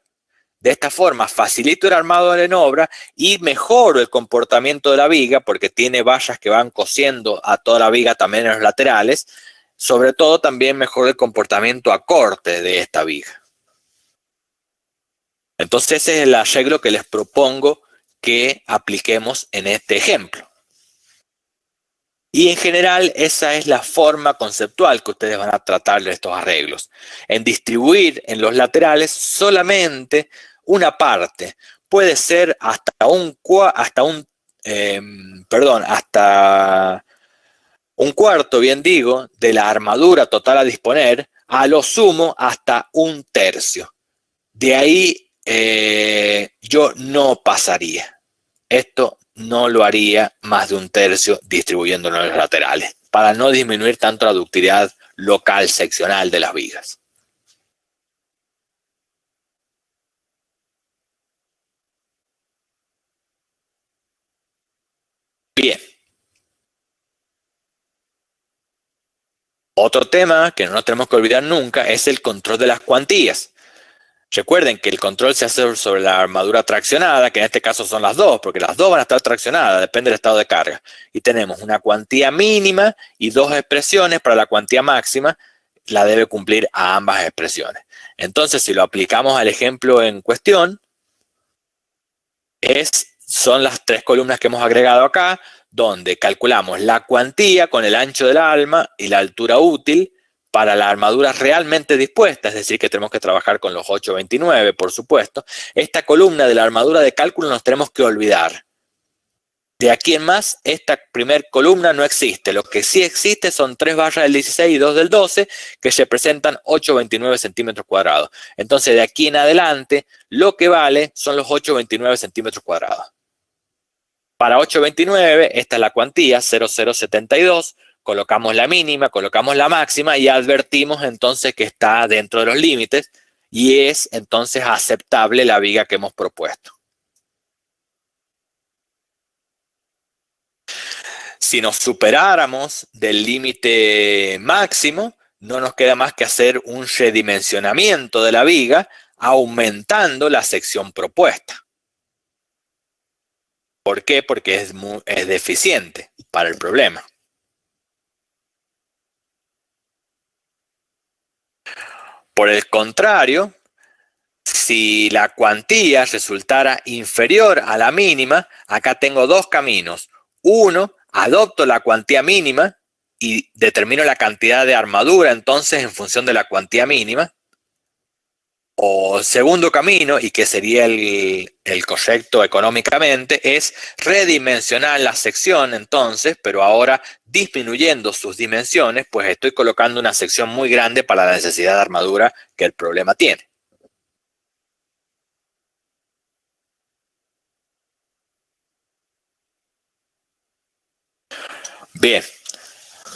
De esta forma facilito el armado en obra y mejoro el comportamiento de la viga porque tiene vallas que van cosiendo a toda la viga también en los laterales. Sobre todo también mejoro el comportamiento a corte de esta viga. Entonces ese es el arreglo que les propongo que apliquemos en este ejemplo. Y en general esa es la forma conceptual que ustedes van a tratar de estos arreglos. En distribuir en los laterales solamente una parte. Puede ser hasta un cuarto, bien digo, de la armadura total a disponer, a lo sumo hasta un tercio. De ahí yo no pasaría. Esto no lo haría más de un tercio distribuyéndolo en los laterales, para no disminuir tanto la ductilidad local seccional de las vigas. Bien. Otro tema que no nos tenemos que olvidar nunca es el control de las cuantías. Recuerden que el control se hace sobre la armadura traccionada, que en este caso son las dos, porque las dos van a estar traccionadas, depende del estado de carga. Y tenemos una cuantía mínima y dos expresiones para la cuantía máxima, la debe cumplir a ambas expresiones. Entonces, si lo aplicamos al ejemplo en cuestión, son las tres columnas que hemos agregado acá, donde calculamos la cuantía con el ancho del alma y la altura útil para la armadura realmente dispuesta, es decir, que tenemos que trabajar con los 829, por supuesto. Esta columna de la armadura de cálculo nos tenemos que olvidar. De aquí en más, esta primer columna no existe. Lo que sí existe son 3 barras del 16 y 2 del 12, que representan 829 centímetros cuadrados. Entonces, de aquí en adelante, lo que vale son los 829 centímetros cuadrados. Para 829, esta es la cuantía, 0072. Colocamos la mínima, colocamos la máxima y advertimos entonces que está dentro de los límites y es entonces aceptable la viga que hemos propuesto. Si nos superáramos del límite máximo, no nos queda más que hacer un redimensionamiento de la viga aumentando la sección propuesta. ¿Por qué? Porque es deficiente para el problema. Por el contrario, si la cuantía resultara inferior a la mínima, acá tengo dos caminos. Uno, adopto la cuantía mínima y determino la cantidad de armadura entonces en función de la cuantía mínima. O segundo camino, y que sería el correcto económicamente, es redimensionar la sección entonces, pero ahora disminuyendo sus dimensiones, pues estoy colocando una sección muy grande para la necesidad de armadura que el problema tiene. Bien,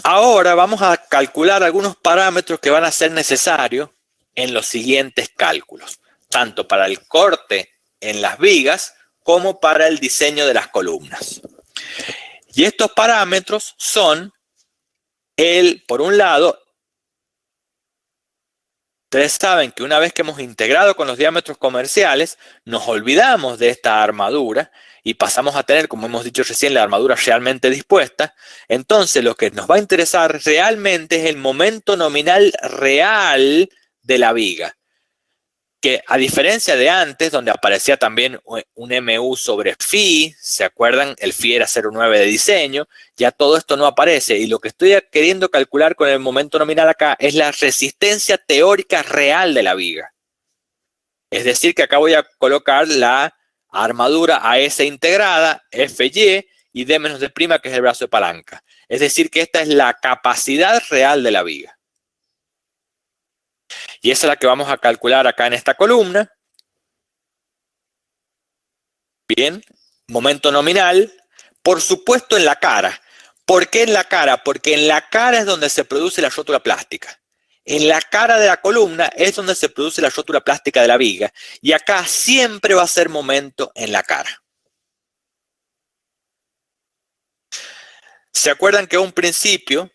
ahora vamos a calcular algunos parámetros que van a ser necesarios en los siguientes cálculos, tanto para el corte en las vigas como para el diseño de las columnas. Y estos parámetros son, por un lado, ustedes saben que una vez que hemos integrado con los diámetros comerciales, nos olvidamos de esta armadura y pasamos a tener, como hemos dicho recién, la armadura realmente dispuesta. Entonces, lo que nos va a interesar realmente es el momento nominal real de la viga, que a diferencia de antes, donde aparecía también un MU sobre phi, ¿se acuerdan? El phi era 0,9 de diseño, ya todo esto no aparece, y lo que estoy queriendo calcular con el momento nominal acá es la resistencia teórica real de la viga. Es decir, que acá voy a colocar la armadura AS integrada, FY, y D menos D', que es el brazo de palanca. Es decir, que esta es la capacidad real de la viga. Y esa es la que vamos a calcular acá en esta columna. Bien, momento nominal, por supuesto en la cara. ¿Por qué en la cara? Porque en la cara es donde se produce la rótula plástica. En la cara de la columna es donde se produce la rótula plástica de la viga. Y acá siempre va a ser momento en la cara. ¿Se acuerdan que a un principio,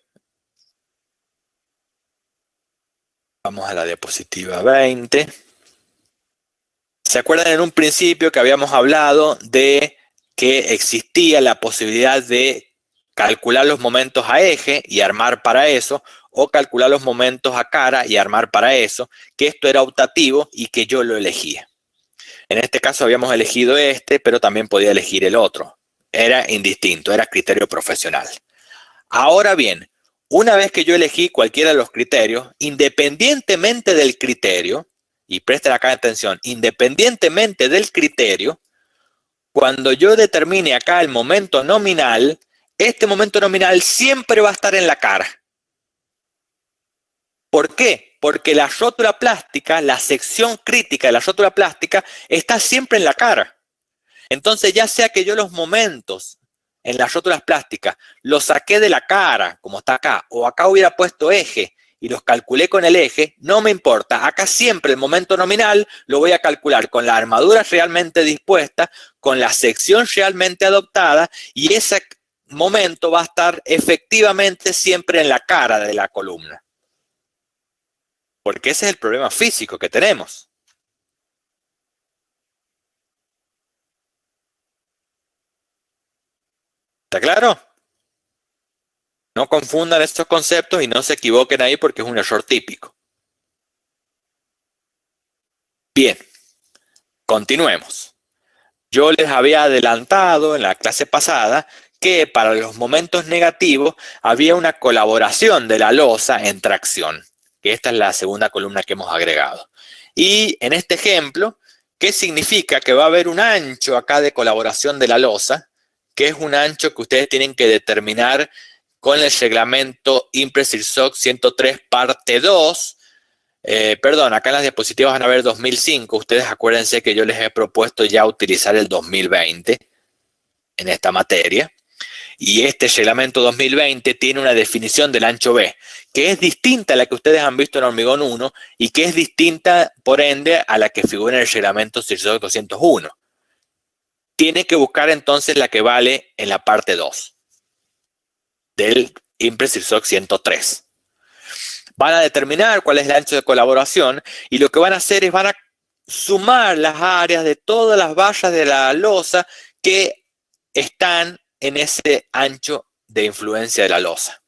vamos a la diapositiva 20, ¿se acuerdan en un principio que habíamos hablado de que existía la posibilidad de calcular los momentos a eje y armar para eso, o calcular los momentos a cara y armar para eso, que esto era optativo y que yo lo elegía? En este caso habíamos elegido este, pero también podía elegir el otro. Era indistinto, era criterio profesional. Ahora bien, una vez que yo elegí cualquiera de los criterios, independientemente del criterio, y presten acá atención, independientemente del criterio, cuando yo determine acá el momento nominal, este momento nominal siempre va a estar en la cara. ¿Por qué? Porque la rótula plástica, la sección crítica de la rótula plástica, está siempre en la cara. Entonces, ya sea que yo los momentos en las rótulas plásticas los saqué de la cara, como está acá, o acá hubiera puesto eje y los calculé con el eje, no me importa. Acá siempre el momento nominal lo voy a calcular con la armadura realmente dispuesta, con la sección realmente adoptada, y ese momento va a estar efectivamente siempre en la cara de la columna. Porque ese es el problema físico que tenemos. ¿Está claro? No confundan estos conceptos y no se equivoquen ahí porque es un error típico. Bien, continuemos. Yo les había adelantado en la clase pasada que para los momentos negativos había una colaboración de la losa en tracción, que esta es la segunda columna que hemos agregado. Y en este ejemplo, ¿qué significa? Que va a haber un ancho acá de colaboración de la losa, que es un ancho que ustedes tienen que determinar con el reglamento IMPRES-SIRSOC 103 parte 2. Perdón, acá en las diapositivas van a ver 2005. Ustedes acuérdense que yo les he propuesto ya utilizar el 2020 en esta materia. Y este reglamento 2020 tiene una definición del ancho B, que es distinta a la que ustedes han visto en hormigón 1 y que es distinta, por ende, a la que figura en el reglamento SIRSOC 201. Tiene que buscar entonces la que vale en la parte 2 del IMPRES-SIRSOC 103. Van a determinar cuál es el ancho de colaboración y lo que van a hacer es van a sumar las áreas de todas las vallas de la losa que están en ese ancho de influencia de la losa.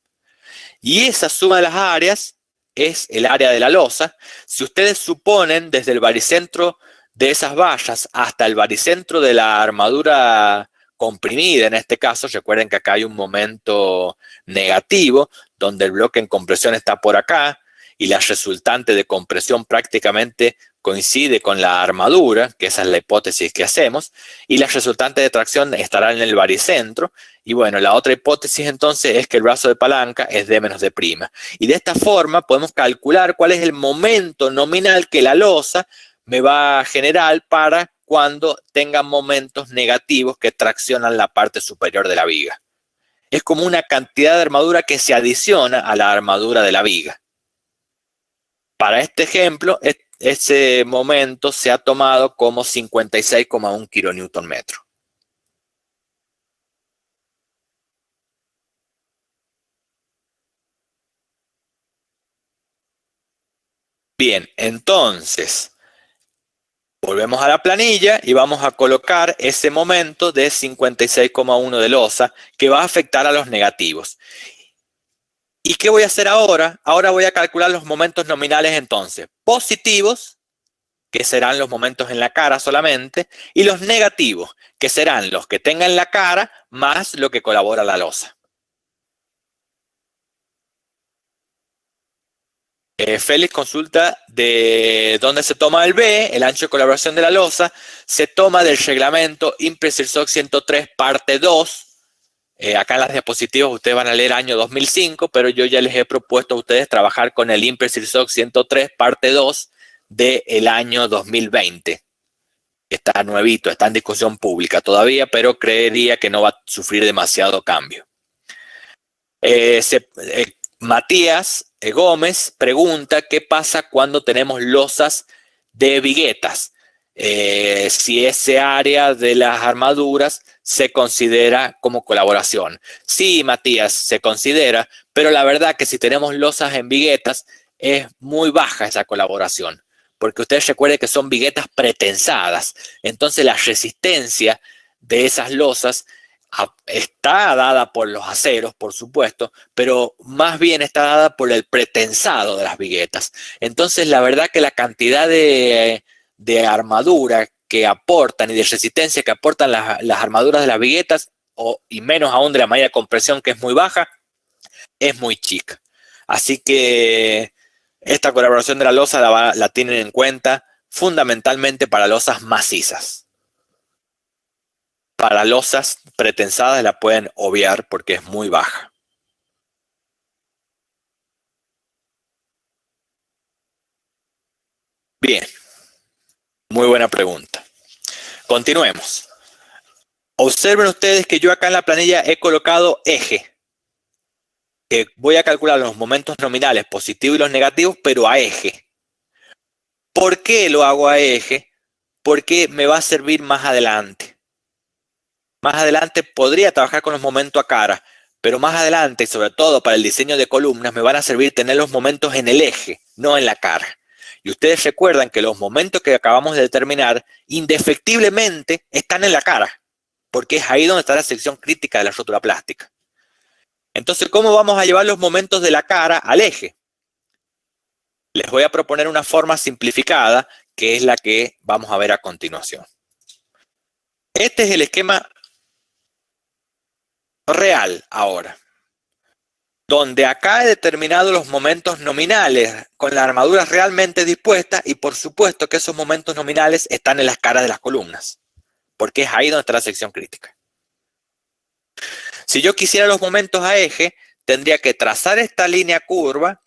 Y esa suma de las áreas es el área de la losa. Si ustedes suponen desde el baricentro de esas vallas hasta el baricentro de la armadura comprimida, en este caso, recuerden que acá hay un momento negativo, donde el bloque en compresión está por acá, y la resultante de compresión prácticamente coincide con la armadura, que esa es la hipótesis que hacemos, y la resultante de tracción estará en el baricentro, y bueno, la otra hipótesis entonces es que el brazo de palanca es D menos D'. Y de esta forma podemos calcular cuál es el momento nominal que la losa me va a generar para cuando tengan momentos negativos que traccionan la parte superior de la viga. Es como una cantidad de armadura que se adiciona a la armadura de la viga. Para este ejemplo, ese momento se ha tomado como 56,1 kN/m. Bien, entonces, volvemos a la planilla y vamos a colocar ese momento de 56,1 de losa que va a afectar a los negativos. ¿Y qué voy a hacer ahora? Ahora voy a calcular los momentos nominales entonces. Positivos, que serán los momentos en la cara solamente, y los negativos, que serán los que tengan la cara más lo que colabora la losa. Félix consulta de dónde se toma el B, el ancho de colaboración de la losa, se toma del reglamento IMPRES-SIRSOC 103 parte 2. Acá en las diapositivas ustedes van a leer año 2005, pero yo ya les he propuesto a ustedes trabajar con el IMPRES-SIRSOC 103 parte 2 del año 2020. que está nuevito, está en discusión pública todavía, pero creería que no va a sufrir demasiado cambio. Matías Gómez pregunta qué pasa cuando tenemos losas de viguetas, si ese área de las armaduras se considera como colaboración. Sí, Matías, se considera, pero la verdad que si tenemos losas en viguetas es muy baja esa colaboración, porque ustedes recuerden que son viguetas pretensadas, entonces la resistencia de esas losas está dada por los aceros, por supuesto, pero más bien está dada por el pretensado de las viguetas. Entonces, la verdad que la cantidad de armadura que aportan y de resistencia que aportan las armaduras de las viguetas, y menos aún de la malla de compresión, que es muy baja, es muy chica. Así que esta colaboración de la losa la tienen en cuenta fundamentalmente para losas macizas. Para losas pretensadas la pueden obviar porque es muy baja. Bien, muy buena pregunta. Continuemos. Observen ustedes que yo acá en la planilla he colocado eje, que voy a calcular los momentos nominales positivos y los negativos, pero a eje. ¿Por qué lo hago a eje? Porque me va a servir más adelante. Más adelante podría trabajar con los momentos a cara, pero más adelante, sobre todo para el diseño de columnas, me van a servir tener los momentos en el eje, no en la cara. Y ustedes recuerdan que los momentos que acabamos de determinar indefectiblemente están en la cara, porque es ahí donde está la sección crítica de la rótula plástica. Entonces, ¿cómo vamos a llevar los momentos de la cara al eje? Les voy a proponer una forma simplificada, que es la que vamos a ver a continuación. Este es el esquema real ahora, donde acá he determinado los momentos nominales con la armadura realmente dispuesta, y por supuesto que esos momentos nominales están en las caras de las columnas, porque es ahí donde está la sección crítica. Si yo quisiera los momentos a eje, tendría que trazar esta línea curva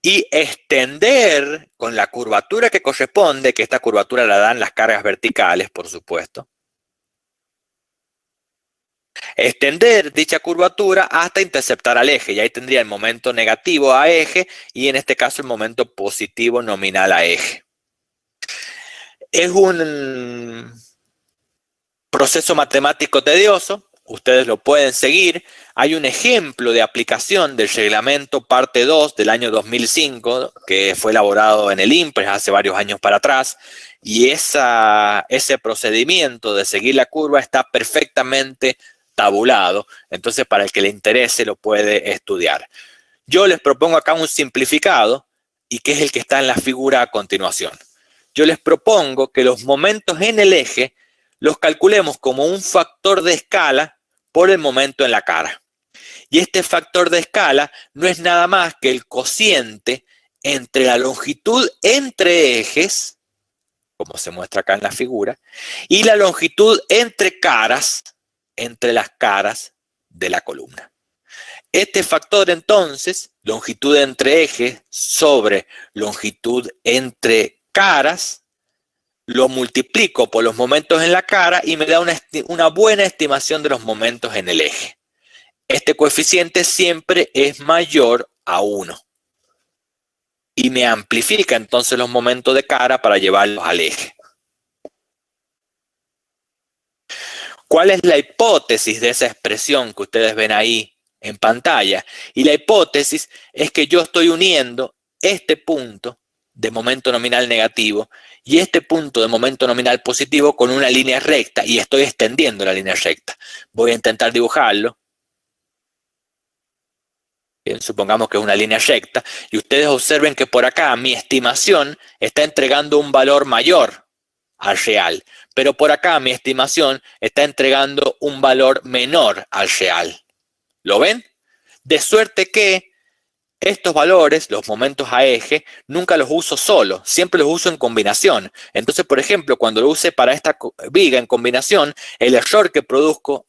y extender con la curvatura que corresponde, que esta curvatura la dan las cargas verticales, por supuesto. Extender dicha curvatura hasta interceptar al eje, y ahí tendría el momento negativo a eje y en este caso el momento positivo nominal a eje. Es un proceso matemático tedioso, ustedes lo pueden seguir. Hay un ejemplo de aplicación del reglamento parte 2 del año 2005 que fue elaborado en el INPRES hace varios años para atrás, y ese procedimiento de seguir la curva está perfectamente tabulado, entonces para el que le interese lo puede estudiar. Yo les propongo acá un simplificado, y que es el que está en la figura a continuación. Yo les propongo que los momentos en el eje los calculemos como un factor de escala por el momento en la cara. Y este factor de escala no es nada más que el cociente entre la longitud entre ejes, como se muestra acá en la figura, y la longitud entre caras, entre las caras de la columna. Este factor entonces, longitud entre ejes sobre longitud entre caras, lo multiplico por los momentos en la cara y me da una buena estimación de los momentos en el eje. Este coeficiente siempre es mayor a 1. Y me amplifica entonces los momentos de cara para llevarlos al eje. ¿Cuál es la hipótesis de esa expresión que ustedes ven ahí en pantalla? Y la hipótesis es que yo estoy uniendo este punto de momento nominal negativo y este punto de momento nominal positivo con una línea recta, y estoy extendiendo la línea recta. Voy a intentar dibujarlo. Bien, supongamos que es una línea recta, y ustedes observen que por acá mi estimación está entregando un valor mayor al real, pero por acá mi estimación está entregando un valor menor al real. ¿Lo ven? De suerte que estos valores, los momentos a eje, nunca los uso solo, siempre los uso en combinación. Entonces, por ejemplo, cuando lo use para esta viga en combinación, el error que produzco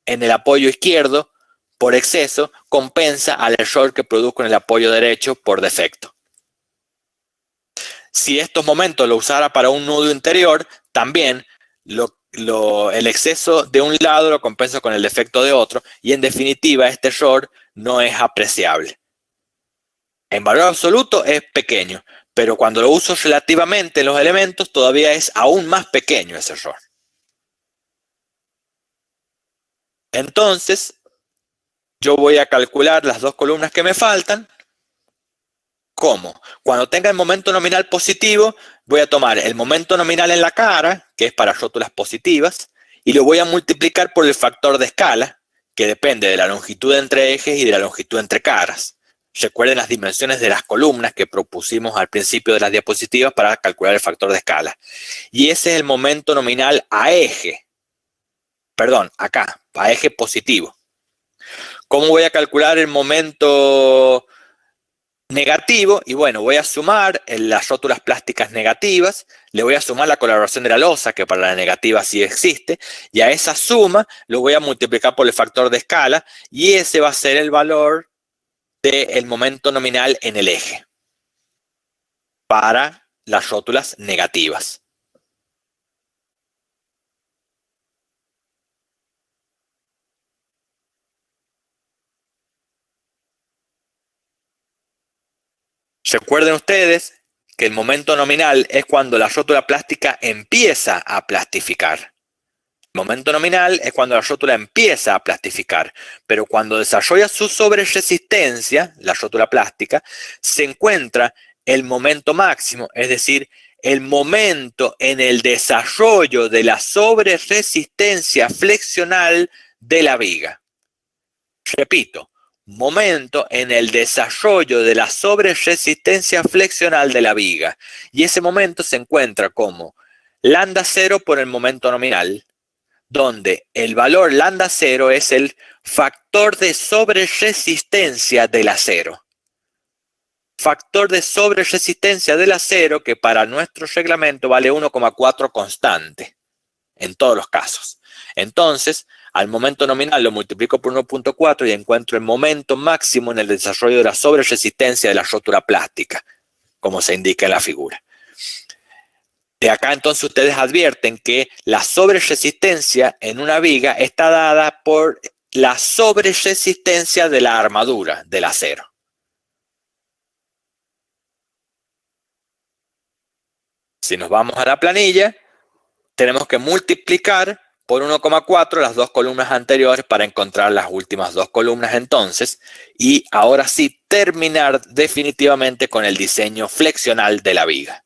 en el apoyo izquierdo por exceso compensa al error que produzco en el apoyo derecho por defecto. Si estos momentos lo usara para un nudo interior, también el exceso de un lado lo compenso con el defecto de otro, y en definitiva este error no es apreciable. En valor absoluto es pequeño, pero cuando lo uso relativamente en los elementos todavía es aún más pequeño ese error. Entonces, yo voy a calcular las dos columnas que me faltan. ¿Cómo? Cuando tenga el momento nominal positivo, voy a tomar el momento nominal en la cara, que es para rótulas positivas, y lo voy a multiplicar por el factor de escala, que depende de la longitud entre ejes y de la longitud entre caras. Recuerden las dimensiones de las columnas que propusimos al principio de las diapositivas para calcular el factor de escala. Y ese es el momento nominal a eje. Perdón, acá, a eje positivo. ¿Cómo voy a calcular el momento negativo? Y bueno, voy a sumar las rótulas plásticas negativas, le voy a sumar la colaboración de la losa, que para la negativa sí existe, y a esa suma lo voy a multiplicar por el factor de escala, y ese va a ser el valor del momento nominal en el eje para las rótulas negativas. Recuerden ustedes que el momento nominal es cuando la rótula plástica empieza a plastificar. El momento nominal es cuando la rótula empieza a plastificar, pero cuando desarrolla su sobreresistencia, la rótula plástica, se encuentra el momento máximo, es decir, el momento en el desarrollo de la sobreresistencia flexional de la viga. Repito, momento en el desarrollo de la sobreresistencia flexional de la viga. Y ese momento se encuentra como lambda 0 por el momento nominal, donde el valor lambda 0 es el factor de sobreresistencia del acero. Factor de sobreresistencia del acero que para nuestro reglamento vale 1,4 constante en todos los casos. Entonces, al momento nominal lo multiplico por 1,4 y encuentro el momento máximo en el desarrollo de la sobreresistencia de la rótula plástica, como se indica en la figura. De acá entonces ustedes advierten que la sobreresistencia en una viga está dada por la sobreresistencia de la armadura del acero. Si nos vamos a la planilla, tenemos que multiplicar por 1,4 las dos columnas anteriores para encontrar las últimas dos columnas entonces, y ahora sí terminar definitivamente con el diseño flexional de la viga.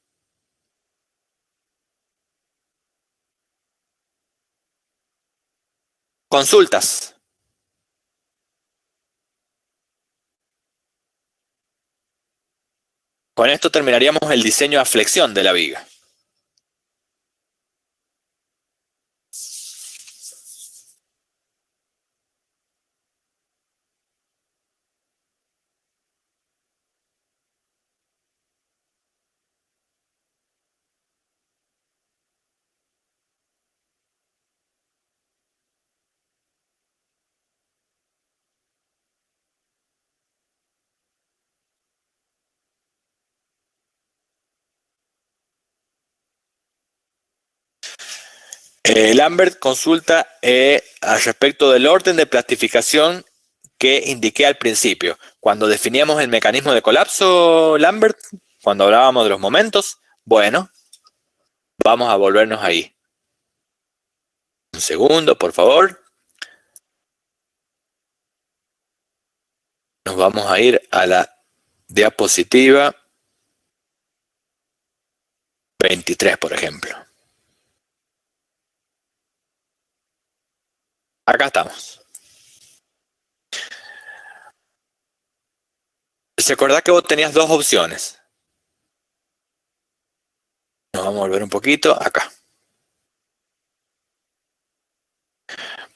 Consultas. Con esto terminaríamos el diseño a flexión de la viga. Lambert consulta al respecto del orden de plastificación que indiqué al principio. Cuando definíamos el mecanismo de colapso, Lambert, cuando hablábamos de los momentos, bueno, vamos a volvernos ahí. Un segundo, por favor. Nos vamos a ir a la diapositiva 23, por ejemplo. Acá estamos. Recordá que vos tenías dos opciones. Nos vamos a volver un poquito acá.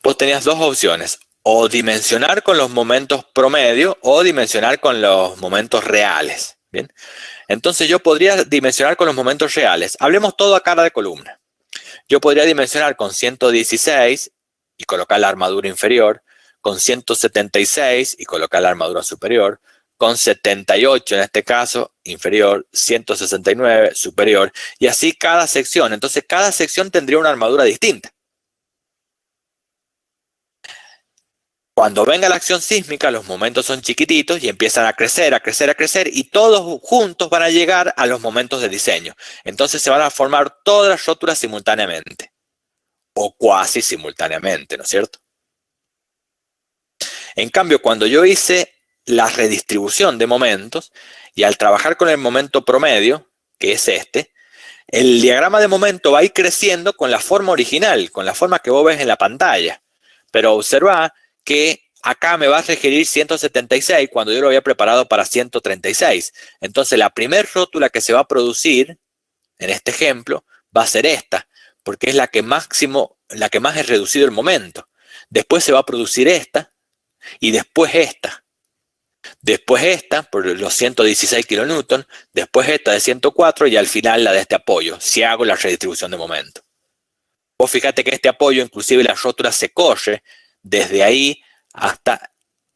Vos tenías dos opciones. O dimensionar con los momentos promedio o dimensionar con los momentos reales. ¿Bien? Entonces yo podría dimensionar con los momentos reales. Hablemos todo a cara de columna. Yo podría dimensionar con 116 y colocar la armadura inferior, con 176 y colocar la armadura superior, con 78 en este caso inferior, 169 superior, y así cada sección. Entonces cada sección tendría una armadura distinta. Cuando venga la acción sísmica, los momentos son chiquititos y empiezan a crecer, a crecer, a crecer, y todos juntos van a llegar a los momentos de diseño. Entonces se van a formar todas las rótulas simultáneamente, o cuasi simultáneamente, ¿no es cierto? En cambio, cuando yo hice la redistribución de momentos, y al trabajar con el momento promedio, que es este, el diagrama de momento va a ir creciendo con la forma original, con la forma que vos ves en la pantalla. Pero observa que acá me va a requerir 176 cuando yo lo había preparado para 136. Entonces la primera rótula que se va a producir, en este ejemplo, va a ser esta, porque es la que más he reducido el momento. Después se va a producir esta, y después esta. Después esta, por los 116 kilonewton, después esta de 104 y al final la de este apoyo, si hago la redistribución de momento. Vos fíjate que este apoyo, inclusive la rótula se corre desde ahí hasta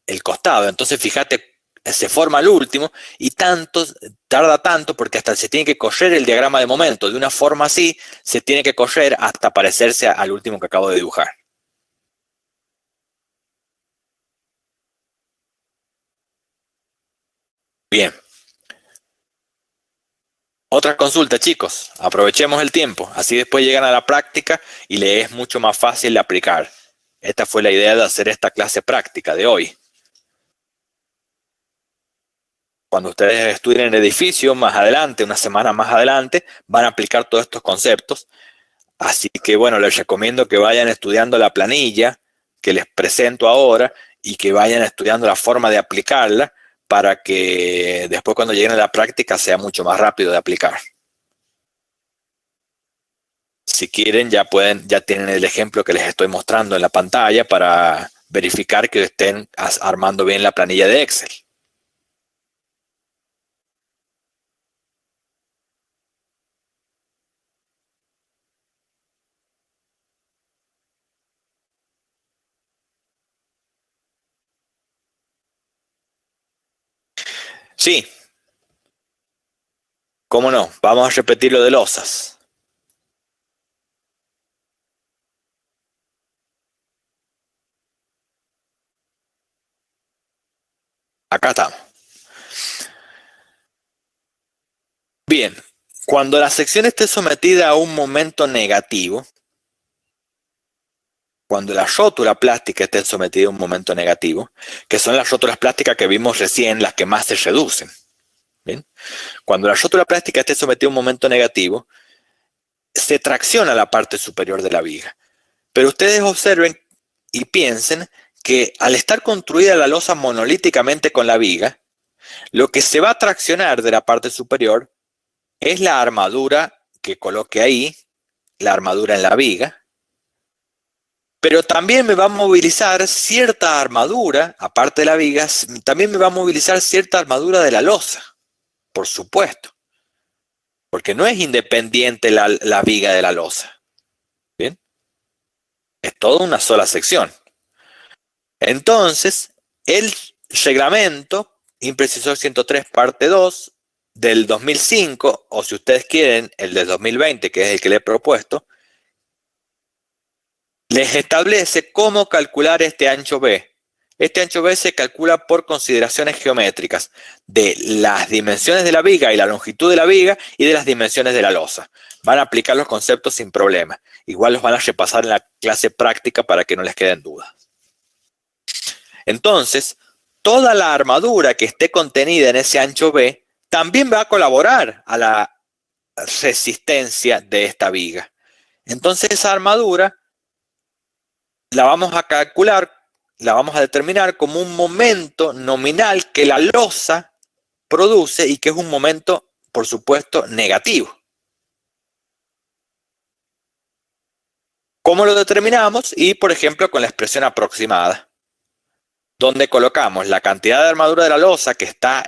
el costado. Entonces fíjate, se forma el último y tarda tanto porque hasta se tiene que correr el diagrama de momento. De una forma así, se tiene que correr hasta parecerse al último que acabo de dibujar. Bien. Otra consulta, chicos. Aprovechemos el tiempo. Así después llegan a la práctica y les es mucho más fácil de aplicar. Esta fue la idea de hacer esta clase práctica de hoy. Cuando ustedes estudien en el edificio más adelante, una semana más adelante, van a aplicar todos estos conceptos. Así que bueno, les recomiendo que vayan estudiando la planilla que les presento ahora y que vayan estudiando la forma de aplicarla para que después cuando lleguen a la práctica sea mucho más rápido de aplicar. Si quieren, ya tienen el ejemplo que les estoy mostrando en la pantalla para verificar que estén armando bien la planilla de Excel. Sí, cómo no, vamos a repetir lo de losas. Acá estamos. Bien, cuando la sección esté sometida a un momento negativo, cuando la rótula plástica esté sometida a un momento negativo, que son las rótulas plásticas que vimos recién, las que más se reducen. ¿Bien? Cuando la rótula plástica esté sometida a un momento negativo, se tracciona la parte superior de la viga. Pero ustedes observen y piensen que al estar construida la losa monolíticamente con la viga, lo que se va a traccionar de la parte superior es la armadura que coloque ahí, la armadura en la viga, pero también me va a movilizar cierta armadura, aparte de la viga, también me va a movilizar cierta armadura de la losa, por supuesto, porque no es independiente la viga de la losa. ¿Bien? Es toda una sola sección. Entonces, el reglamento Imprecisor 103 parte 2 del 2005, o si ustedes quieren, el del 2020, que es el que le he propuesto, les establece cómo calcular este ancho B. Este ancho B se calcula por consideraciones geométricas de las dimensiones de la viga y la longitud de la viga y de las dimensiones de la losa. Van a aplicar los conceptos sin problema. Igual los van a repasar en la clase práctica para que no les queden dudas. Entonces, toda la armadura que esté contenida en ese ancho B también va a colaborar a la resistencia de esta viga. Entonces, esa armadura la vamos a calcular, la vamos a determinar como un momento nominal que la losa produce y que es un momento, por supuesto, negativo. ¿Cómo lo determinamos? Y, por ejemplo, con la expresión aproximada, donde colocamos la cantidad de armadura de la losa que está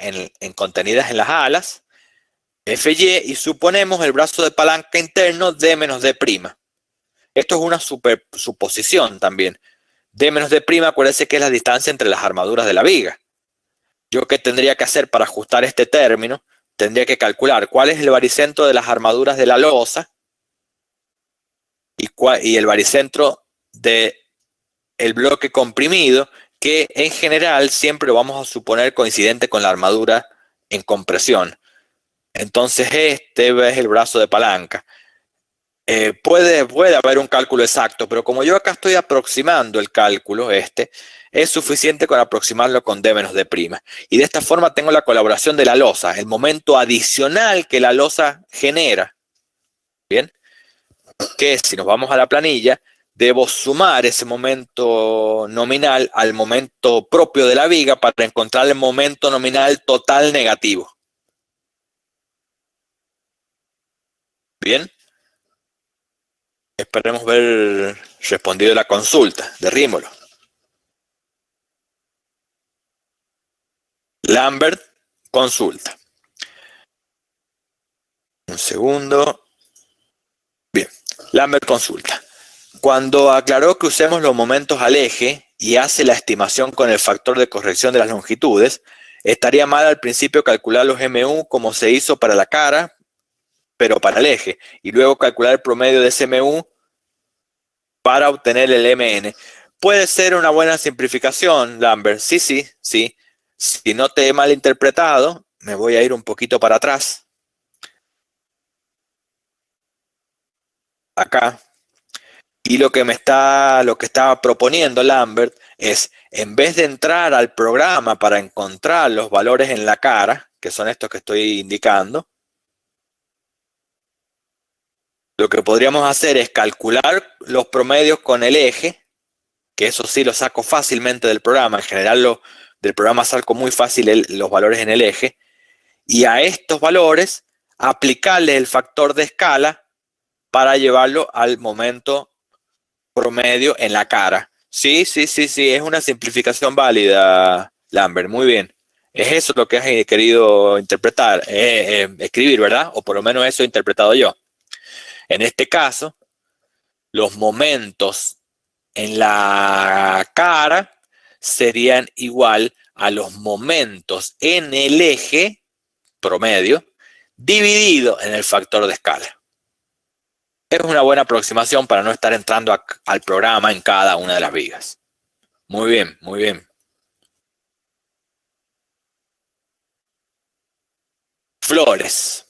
contenidas en las alas, Fy, y suponemos el brazo de palanca interno D menos D'. Esto es una suposición también. D menos D', acuérdense que es la distancia entre las armaduras de la viga. ¿Yo qué tendría que hacer para ajustar este término? tendría que calcular cuál es el baricentro de las armaduras de la losa y el baricentro del bloque comprimido, que en general siempre lo vamos a suponer coincidente con la armadura en compresión. Entonces este es el brazo de palanca. Puede haber un cálculo exacto, pero como yo acá estoy aproximando el cálculo, es suficiente con aproximarlo con D menos D'. Y de esta forma tengo la colaboración de la losa, el momento adicional que la losa genera. Bien, que si nos vamos a la planilla, debo sumar ese momento nominal al momento propio de la viga para encontrar el momento nominal total negativo. Bien. Esperemos ver respondido la consulta de Rímolo. Lambert consulta. Un segundo. Bien, Lambert consulta. Cuando aclaró que usemos los momentos al eje y hace la estimación con el factor de corrección de las longitudes, estaría mal al principio calcular los MU como se hizo para la cara, pero para el eje, y luego calcular el promedio de ese MU para obtener el MN. Puede ser una buena simplificación, Lambert. Sí. Si no te he malinterpretado, me voy a ir un poquito para atrás. Acá. Y lo que estaba proponiendo Lambert es, en vez de entrar al programa para encontrar los valores en la cara, que son estos que estoy indicando, lo que podríamos hacer es calcular los promedios con el eje, que eso sí lo saco fácilmente del programa. En general del programa saco muy fácil los valores en el eje, y a estos valores aplicarle el factor de escala para llevarlo al momento promedio en la cara. Sí, es una simplificación válida, Lambert, muy bien. Es eso lo que has querido interpretar, escribir, ¿verdad? O por lo menos eso he interpretado yo. En este caso, los momentos en la cara serían igual a los momentos en el eje promedio dividido en el factor de escala. Es una buena aproximación para no estar entrando al programa en cada una de las vigas. Muy bien, muy bien. Flores.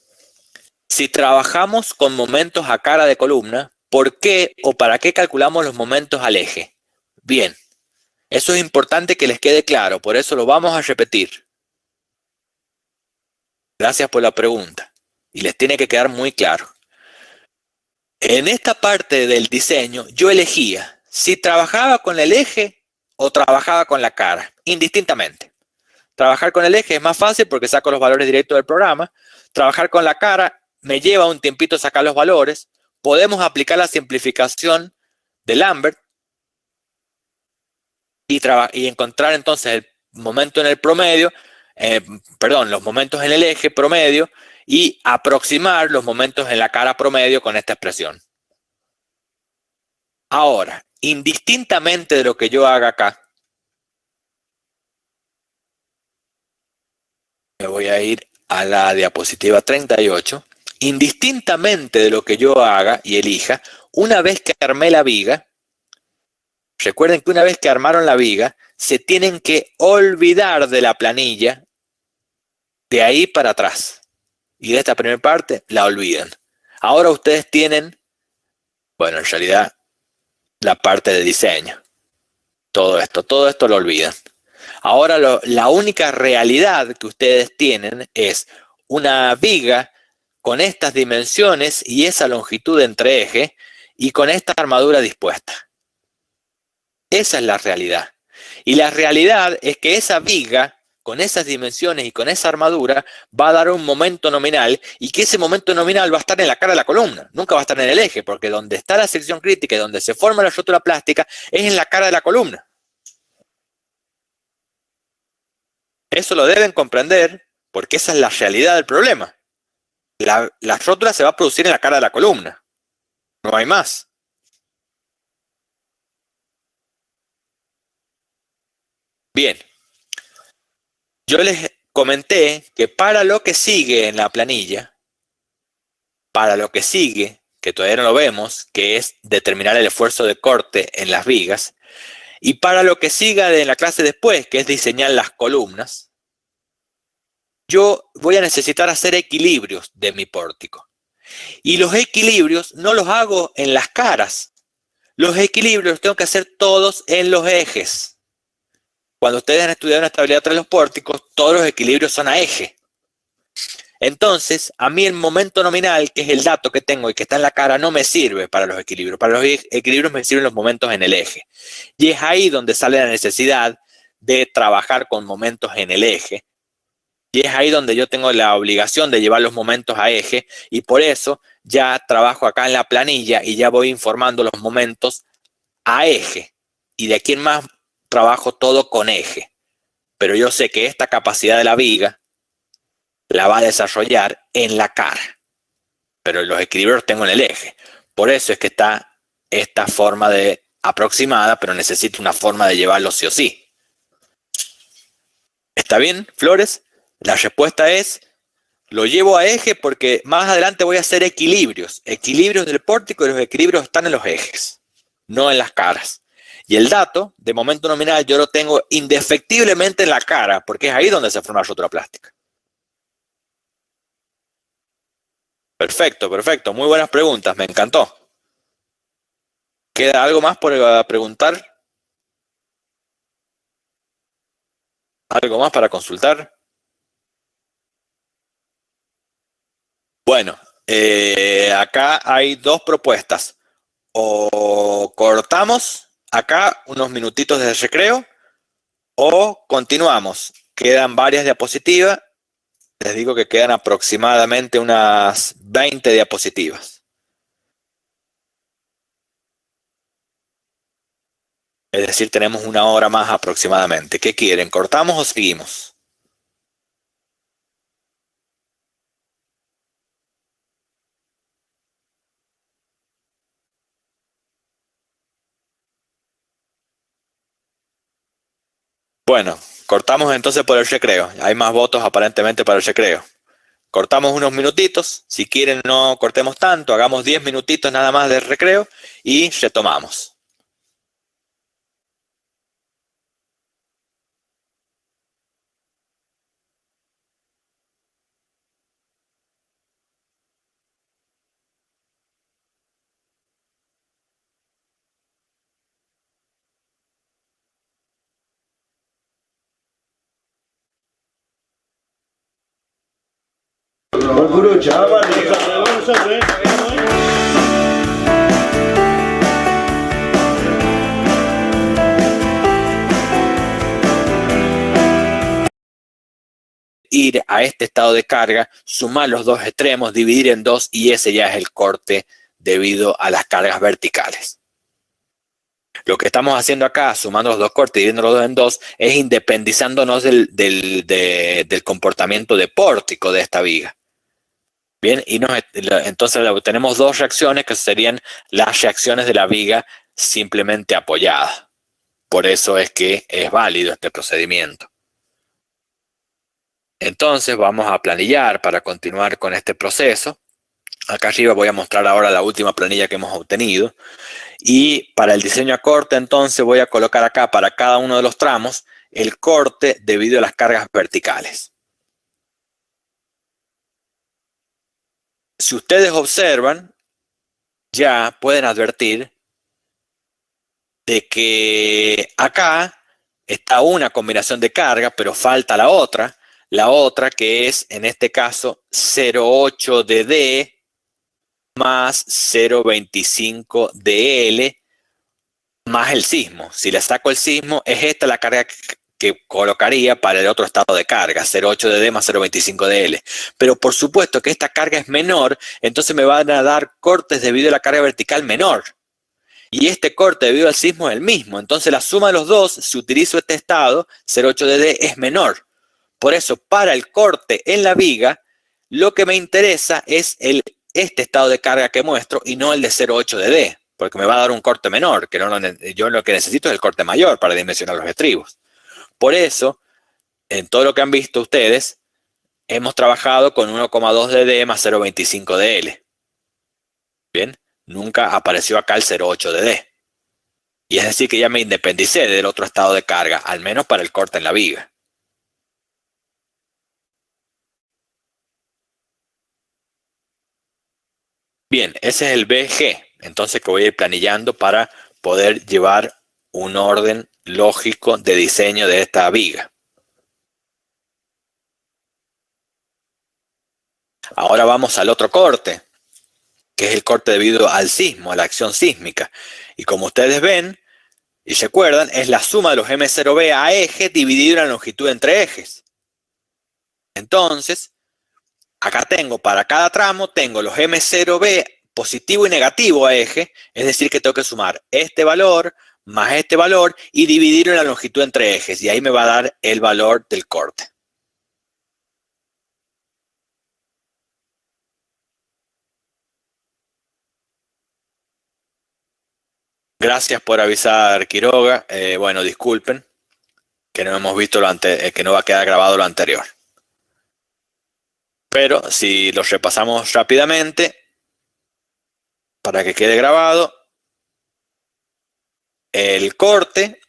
Si trabajamos con momentos a cara de columna, ¿por qué o para qué calculamos los momentos al eje? Bien, eso es importante que les quede claro, por eso lo vamos a repetir. Gracias por la pregunta. Y les tiene que quedar muy claro. En esta parte del diseño, yo elegía si trabajaba con el eje o trabajaba con la cara, indistintamente. Trabajar con el eje es más fácil porque saco los valores directos del programa. Trabajar con la cara me lleva un tiempito sacar los valores. Podemos aplicar la simplificación de Lambert y encontrar entonces el momento en el promedio, los momentos en el eje promedio y aproximar los momentos en la cara promedio con esta expresión. Ahora, indistintamente de lo que yo haga acá, me voy a ir a la diapositiva 38. Indistintamente de lo que yo haga y elija, una vez que armé la viga, recuerden que una vez que armaron la viga, se tienen que olvidar de la planilla de ahí para atrás. Y de esta primera parte la olvidan. Ahora ustedes tienen, bueno, en realidad, la parte de diseño. Todo esto lo olvidan. Ahora la única realidad que ustedes tienen es una viga con estas dimensiones y esa longitud entre ejes y con esta armadura dispuesta. Esa es la realidad. Y la realidad es que esa viga con esas dimensiones y con esa armadura va a dar un momento nominal y que ese momento nominal va a estar en la cara de la columna, nunca va a estar en el eje, porque donde está la sección crítica y donde se forma la rotura plástica es en la cara de la columna. Eso lo deben comprender porque esa es la realidad del problema. La rótula se va a producir en la cara de la columna. No hay más. Bien. Yo les comenté que para lo que sigue en la planilla, para lo que sigue, que todavía no lo vemos, que es determinar el esfuerzo de corte en las vigas, y para lo que siga de la clase después, que es diseñar las columnas, yo voy a necesitar hacer equilibrios de mi pórtico. Y los equilibrios no los hago en las caras. Los equilibrios los tengo que hacer todos en los ejes. Cuando ustedes han estudiado una estabilidad tras los pórticos, todos los equilibrios son a eje. Entonces, a mí el momento nominal, que es el dato que tengo y que está en la cara, no me sirve para los equilibrios. Para los equilibrios me sirven los momentos en el eje. Y es ahí donde sale la necesidad de trabajar con momentos en el eje. Y es ahí donde yo tengo la obligación de llevar los momentos a eje. Y por eso ya trabajo acá en la planilla y ya voy informando los momentos a eje. Y de aquí en más trabajo todo con eje. Pero yo sé que esta capacidad de la viga la va a desarrollar en la cara. Pero los equilibrios tengo en el eje. Por eso es que está esta forma de aproximada, pero necesito una forma de llevarlo sí o sí. ¿Está bien, Flores? La respuesta es, lo llevo a eje porque más adelante voy a hacer equilibrios. Equilibrios del pórtico y los equilibrios están en los ejes, no en las caras. Y el dato de momento nominal yo lo tengo indefectiblemente en la cara, porque es ahí donde se forma la rotura plástica. Perfecto, perfecto. Muy buenas preguntas, me encantó. ¿Queda algo más por preguntar? ¿Algo más para consultar? Bueno, acá hay dos propuestas. O cortamos acá unos minutitos de recreo o continuamos. Quedan varias diapositivas. Les digo que quedan aproximadamente unas 20 diapositivas. Es decir, tenemos una hora más aproximadamente. ¿Qué quieren? ¿Cortamos o seguimos? Bueno, cortamos entonces por el recreo. Hay más votos aparentemente para el recreo. Cortamos unos minutitos. Si quieren no cortemos tanto. Hagamos 10 minutitos nada más de recreo y retomamos. Ir a este estado de carga, sumar los dos extremos, dividir en dos y ese ya es el corte debido a las cargas verticales. Lo que estamos haciendo acá, sumando los dos cortes y dividiendo los dos en dos, es independizándonos del comportamiento de pórtico de esta viga. Bien, y entonces tenemos dos reacciones que serían las reacciones de la viga simplemente apoyada. Por eso es que es válido este procedimiento. Entonces vamos a planillar para continuar con este proceso. Acá arriba voy a mostrar ahora la última planilla que hemos obtenido. Y para el diseño a corte, entonces voy a colocar acá para cada uno de los tramos el corte debido a las cargas verticales. Si ustedes observan, ya pueden advertir de que acá está una combinación de carga, pero falta la otra que es, en este caso, 0,8 de D más 0,25 de L más el sismo. Si le saco el sismo, es esta la carga que colocaría para el otro estado de carga, 0,8 de D más 0,25 de L. Pero por supuesto que esta carga es menor, entonces me van a dar cortes debido a la carga vertical menor. Y este corte debido al sismo es el mismo. Entonces la suma de los dos, si utilizo este estado, 0,8 de D es menor. Por eso, para el corte en la viga, lo que me interesa es este estado de carga que muestro y no el de 0,8 de D, porque me va a dar un corte menor, que yo lo que necesito es el corte mayor para dimensionar los estribos. Por eso, en todo lo que han visto ustedes, hemos trabajado con 1,2 de D más 0,25 de L. Bien, nunca apareció acá el 0,8 de D. Y es decir que ya me independicé del otro estado de carga, al menos para el corte en la viga. Bien, ese es el BG, entonces que voy a ir planillando para poder llevar un orden lógico de diseño de esta viga. Ahora vamos al otro corte, que es el corte debido al sismo, a la acción sísmica. Y como ustedes ven y se acuerdan, es la suma de los M0B a eje dividido en la longitud entre ejes. Entonces, acá tengo para cada tramo, tengo los M0B positivo y negativo a eje, es decir que tengo que sumar este valor más este valor y dividirlo en la longitud entre ejes, y ahí me va a dar el valor del corte. Gracias por avisar, Quiroga. Bueno, disculpen que no hemos visto que no va a quedar grabado lo anterior. Pero si lo repasamos rápidamente, para que quede grabado, el corte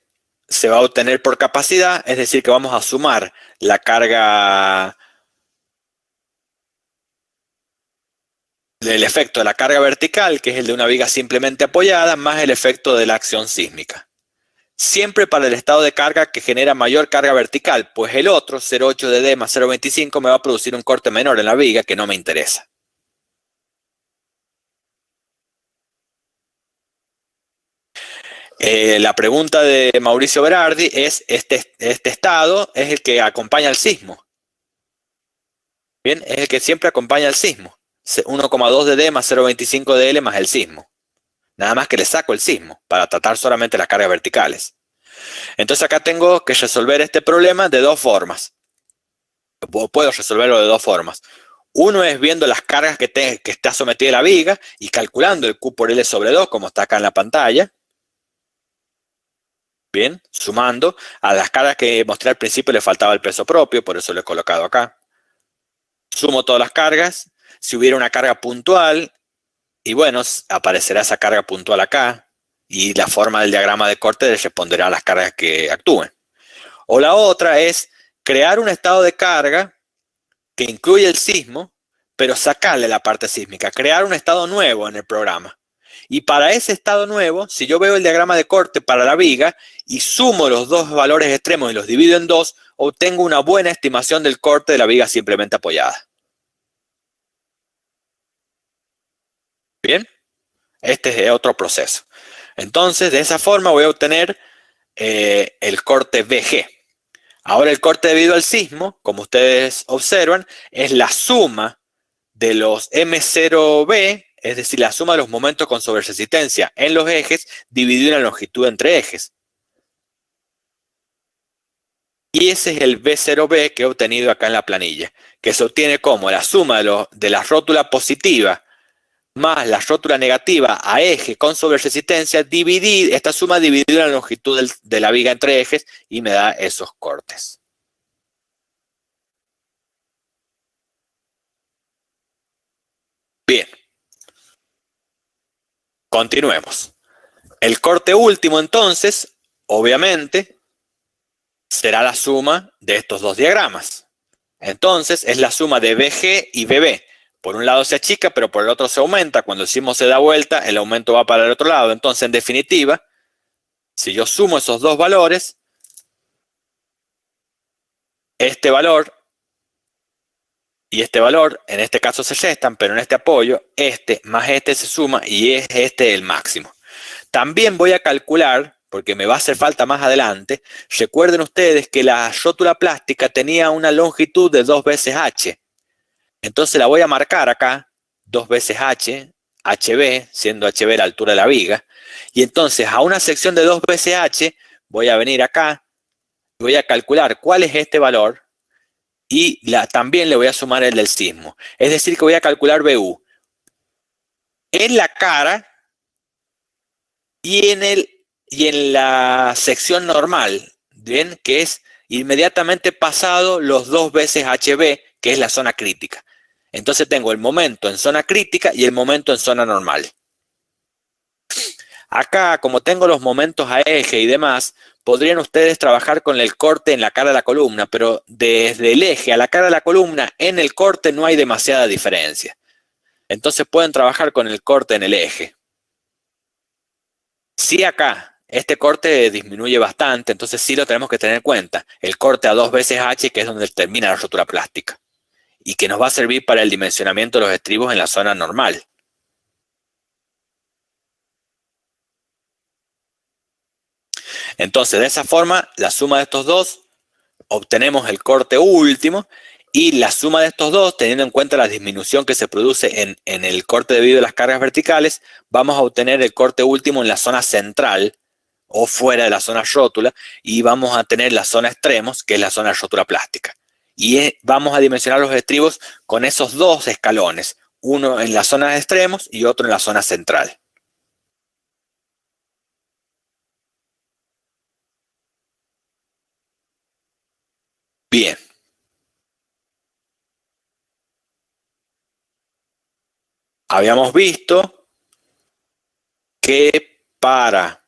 se va a obtener por capacidad, es decir que vamos a sumar la carga, el efecto de la carga vertical, que es el de una viga simplemente apoyada, más el efecto de la acción sísmica. Siempre para el estado de carga que genera mayor carga vertical, pues el otro, 0,8 de D más 0,25, me va a producir un corte menor en la viga que no me interesa. La pregunta de Mauricio Berardi es, este estado es el que acompaña al sismo. Bien, es el que siempre acompaña al sismo. 1,2 de D más 0,25 de L más el sismo. Nada más que le saco el sismo para tratar solamente las cargas verticales. Entonces acá tengo que resolver este problema de dos formas. Puedo resolverlo de dos formas. Uno es viendo las cargas que está sometida la viga y calculando el Q por L sobre 2, como está acá en la pantalla. Bien, sumando a las cargas que mostré al principio le faltaba el peso propio, por eso lo he colocado acá. Sumo todas las cargas. Si hubiera una carga puntual, y bueno, aparecerá esa carga puntual acá, y la forma del diagrama de corte le responderá a las cargas que actúen. O la otra es crear un estado de carga que incluye el sismo, pero sacarle la parte sísmica, crear un estado nuevo en el programa. Y para ese estado nuevo, si yo veo el diagrama de corte para la viga y sumo los dos valores extremos y los divido en dos, obtengo una buena estimación del corte de la viga simplemente apoyada. Bien, este es otro proceso. Entonces, de esa forma voy a obtener el corte BG. Ahora el corte debido al sismo, como ustedes observan, es la suma de los M0B, es decir, la suma de los momentos con sobreresistencia en los ejes dividido en la longitud entre ejes. Y ese es el B0B que he obtenido acá en la planilla, que se obtiene como la suma de la rótula positiva más la rótula negativa a eje con sobreresistencia, esta suma dividida en la longitud de la viga entre ejes y me da esos cortes. Bien. Continuemos. El corte último, entonces, obviamente, será la suma de estos dos diagramas. Entonces, es la suma de BG y BB. Por un lado se achica, pero por el otro se aumenta. Cuando el sismo se da vuelta, el aumento va para el otro lado. Entonces, en definitiva, si yo sumo esos dos valores, este valor y este valor, en este caso se restan, pero en este apoyo, este más este se suma y es este el máximo. También voy a calcular, porque me va a hacer falta más adelante, recuerden ustedes que la rótula plástica tenía una longitud de 2 veces H. Entonces la voy a marcar acá, 2 veces H, HB, siendo HB la altura de la viga. Y entonces a una sección de 2 veces H, voy a venir acá, voy a calcular cuál es este valor y también le voy a sumar el del sismo. Es decir, que voy a calcular BU en la cara y en la sección normal, ¿bien? Que es inmediatamente pasado los 2 veces HB, que es la zona crítica. Entonces tengo el momento en zona crítica y el momento en zona normal. Acá, como tengo los momentos a eje y demás, podrían ustedes trabajar con el corte en la cara de la columna, pero desde el eje a la cara de la columna, en el corte no hay demasiada diferencia. Entonces pueden trabajar con el corte en el eje. Sí, acá, este corte disminuye bastante, entonces sí lo tenemos que tener en cuenta. El corte a 2 veces H, que es donde termina la rotura plástica, y que nos va a servir para el dimensionamiento de los estribos en la zona normal. Entonces, de esa forma, la suma de estos dos, obtenemos el corte último, y la suma de estos dos, teniendo en cuenta la disminución que se produce en el corte debido a las cargas verticales, vamos a obtener el corte último en la zona central, o fuera de la zona rótula, y vamos a tener la zona extremos, que es la zona rótula plástica. Y vamos a dimensionar los estribos con esos dos escalones, uno en la zona de extremos y otro en la zona central. Bien. Habíamos visto que para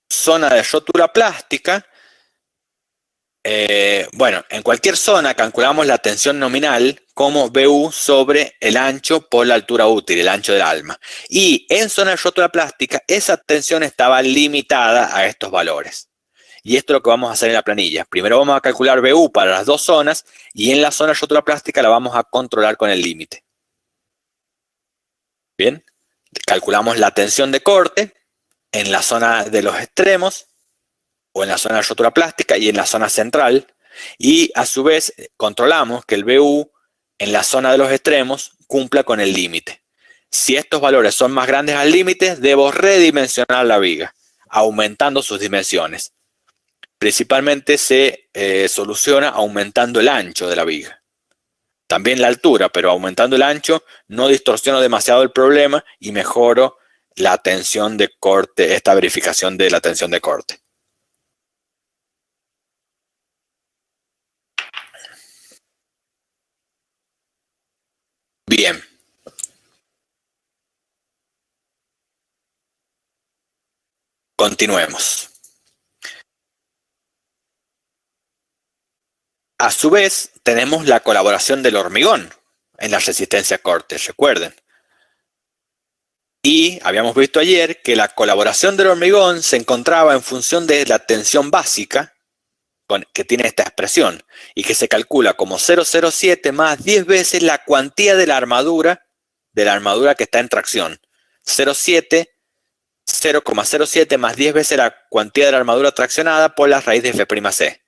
zona de rótula plástica, bueno, en cualquier zona calculamos la tensión nominal como BU sobre el ancho por la altura útil, el ancho del alma. Y en zona de rótula plástica, esa tensión estaba limitada a estos valores. Y esto es lo que vamos a hacer en la planilla. Primero vamos a calcular BU para las dos zonas y en la zona de rótula plástica la vamos a controlar con el límite. Bien, calculamos la tensión de corte en la zona de los extremos o en la zona de rotura plástica y en la zona central, y a su vez controlamos que el BU en la zona de los extremos cumpla con el límite. Si estos valores son más grandes al límite, debo redimensionar la viga, aumentando sus dimensiones. Principalmente se soluciona aumentando el ancho de la viga. También la altura, pero aumentando el ancho no distorsiono demasiado el problema y mejoro la tensión de corte, esta verificación de la tensión de corte. Bien. Continuemos. A su vez, tenemos la colaboración del hormigón en la resistencia a corte, recuerden. Y habíamos visto ayer que la colaboración del hormigón se encontraba en función de la tensión básica, que tiene esta expresión, y que se calcula como 0,07 más 10 veces la cuantía de la armadura que está en tracción. 0,07 más 10 veces la cuantía de la armadura traccionada por la raíz de F'C.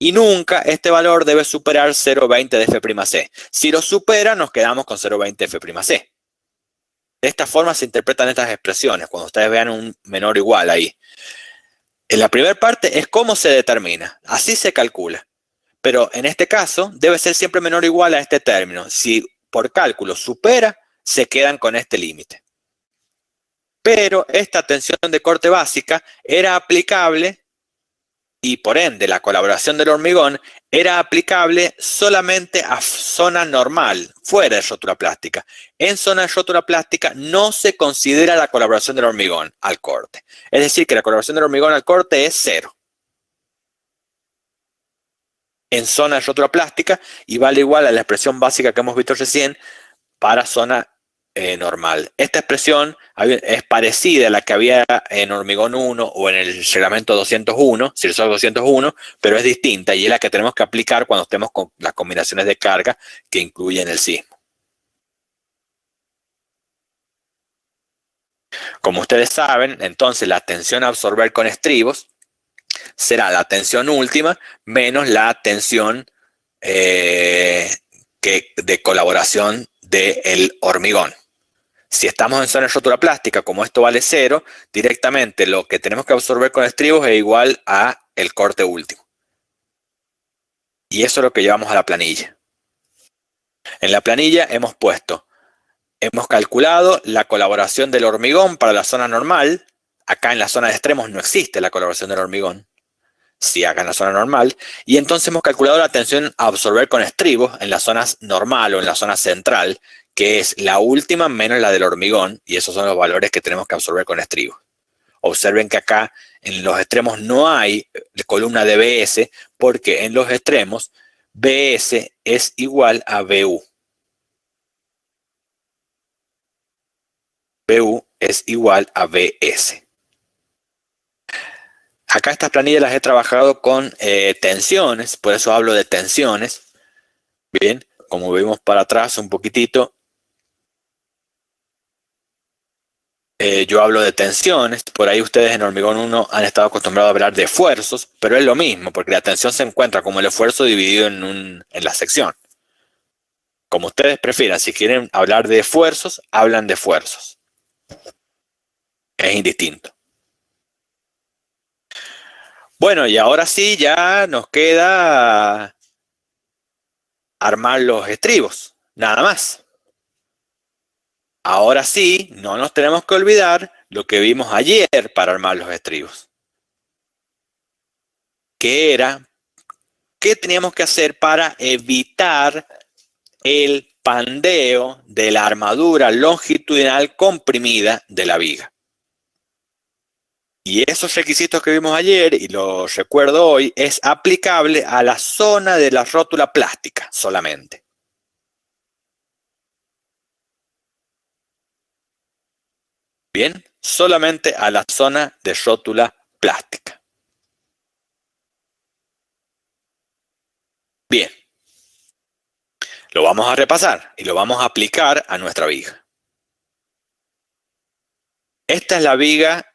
Y nunca este valor debe superar 0,20 de F'C. Si lo supera, nos quedamos con 0,20 F'C. De esta forma se interpretan estas expresiones, cuando ustedes vean un menor o igual ahí. En la primera parte es cómo se determina, así se calcula. Pero en este caso debe ser siempre menor o igual a este término. Si por cálculo supera, se quedan con este límite. Pero esta tensión de corte básica era aplicable, y por ende la colaboración del hormigón era aplicable solamente a zona normal, fuera de rotura plástica. En zona de rotura plástica no se considera la colaboración del hormigón al corte. Es decir, que la colaboración del hormigón al corte es 0. En zona de rotura plástica, y vale igual a la expresión básica que hemos visto recién para zona normal. Esta expresión es parecida a la que había en hormigón 1 o en el reglamento 201, CIRSOC 201, pero es distinta y es la que tenemos que aplicar cuando estemos con las combinaciones de carga que incluyen el sismo. Como ustedes saben, entonces la tensión a absorber con estribos será la tensión última menos la tensión de colaboración del hormigón. Si estamos en zona de rotura plástica, como esto vale 0, directamente lo que tenemos que absorber con estribos es igual a el corte último. Y eso es lo que llevamos a la planilla. En la planilla hemos calculado la colaboración del hormigón para la zona normal. Acá en la zona de extremos no existe la colaboración del hormigón. si acá en la zona normal, y entonces hemos calculado la tensión a absorber con estribos en la zona normal o en la zona central, que es la última menos la del hormigón, y esos son los valores que tenemos que absorber con estribos. Observen que acá en los extremos no hay columna de BS, porque en los extremos BS es igual a BU. BU es igual a BS. Acá estas planillas las he trabajado con tensiones, por eso hablo de tensiones. Bien, como vemos para atrás un poquitito, yo hablo de tensiones. Por ahí ustedes en hormigón 1 han estado acostumbrados a hablar de esfuerzos, pero es lo mismo, porque la tensión se encuentra como el esfuerzo dividido en la sección. Como ustedes prefieran, si quieren hablar de esfuerzos, hablan de esfuerzos. Es indistinto. Bueno, y ahora sí, ya nos queda armar los estribos, nada más. Ahora sí, no nos tenemos que olvidar lo que vimos ayer para armar los estribos. Que era, ¿qué teníamos que hacer para evitar el pandeo de la armadura longitudinal comprimida de la viga? Y esos requisitos que vimos ayer, y los recuerdo hoy, es aplicable a la zona de la rótula plástica solamente. Bien, solamente a la zona de rótula plástica. Bien, lo vamos a repasar y lo vamos a aplicar a nuestra viga. Esta es la viga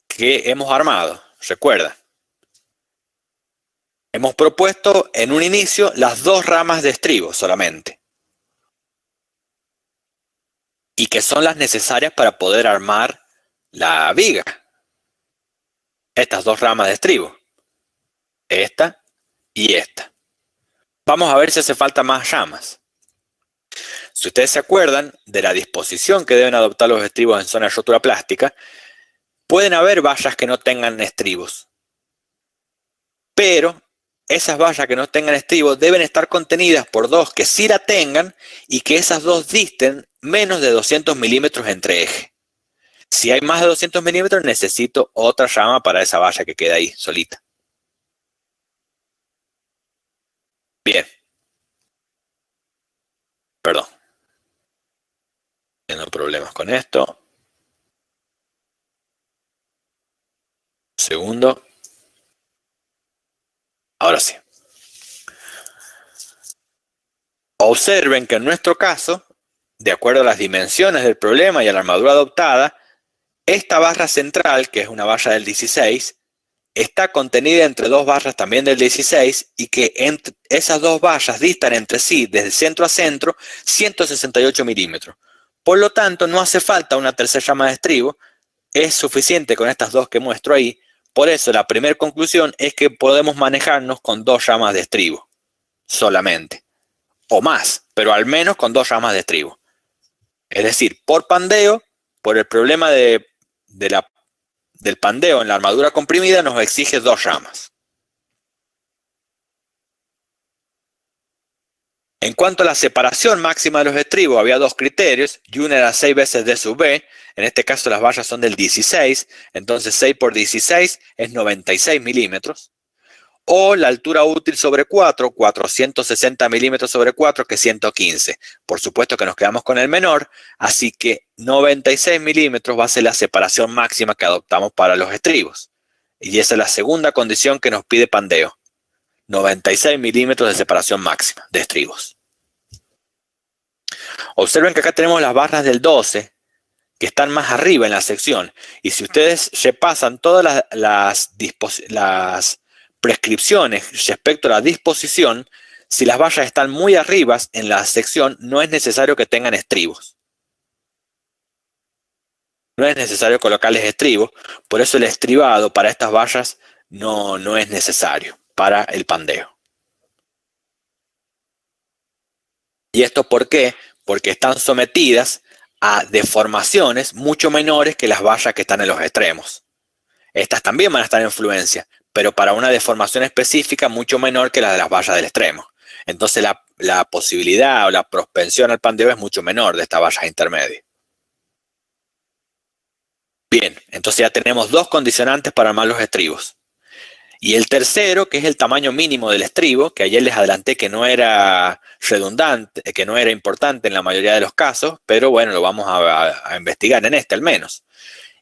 que hemos armado, recuerda. Hemos propuesto en un inicio las dos ramas de estribo solamente. Y que son las necesarias para poder armar la viga. Estas dos ramas de estribo. Esta y esta. Vamos a ver si hace falta más ramas. Si ustedes se acuerdan de la disposición que deben adoptar los estribos en zona de rótula plástica, pueden haber vallas que no tengan estribos. Pero esas vallas que no tengan estribos deben estar contenidas por dos que sí la tengan y que esas dos disten menos de 200 milímetros entre eje. Si hay más de 200 milímetros, necesito otra rama para esa valla que queda ahí solita. Bien. Perdón. Tengo problemas con esto. Segundo. Ahora sí. Observen que en nuestro caso, de acuerdo a las dimensiones del problema y a la armadura adoptada, esta barra central, que es una barra del 16, está contenida entre dos barras también del 16 y que entre esas dos barras distan entre sí, desde centro a centro, 168 milímetros. Por lo tanto, no hace falta una tercera rama de estribo, es suficiente con estas dos que muestro ahí. Por eso, la primera conclusión es que podemos manejarnos con dos ramas de estribo, solamente. O más, pero al menos con dos ramas de estribo. Es decir, por pandeo, por el problema del pandeo en la armadura comprimida, nos exige dos ramas. En cuanto a la separación máxima de los estribos, había dos criterios, y una era 6 veces D sub B, en este caso las vallas son del 16, entonces 6 por 16 es 96 milímetros, o la altura útil sobre 4, 460 milímetros sobre 4, que es 115. Por supuesto que nos quedamos con el menor, así que 96 milímetros va a ser la separación máxima que adoptamos para los estribos. Y esa es la segunda condición que nos pide pandeo. 96 milímetros de separación máxima de estribos. Observen que acá tenemos las barras del 12, que están más arriba en la sección. Y si ustedes repasan todas las prescripciones respecto a la disposición, si las vallas están muy arriba en la sección, no es necesario que tengan estribos. No es necesario colocarles estribos, por eso el estribado para estas vallas no es necesario para el pandeo. ¿Y esto por qué? Porque están sometidas a deformaciones mucho menores que las vallas que están en los extremos. Estas también van a estar en fluencia, pero para una deformación específica mucho menor que la de las vallas del extremo. Entonces la posibilidad o la propensión al pandeo es mucho menor de estas vallas intermedias. Bien, entonces ya tenemos dos condicionantes para armar los estribos. Y el tercero, que es el tamaño mínimo del estribo, que ayer les adelanté que no era redundante, que no era importante en la mayoría de los casos, pero bueno, lo vamos a investigar en este al menos.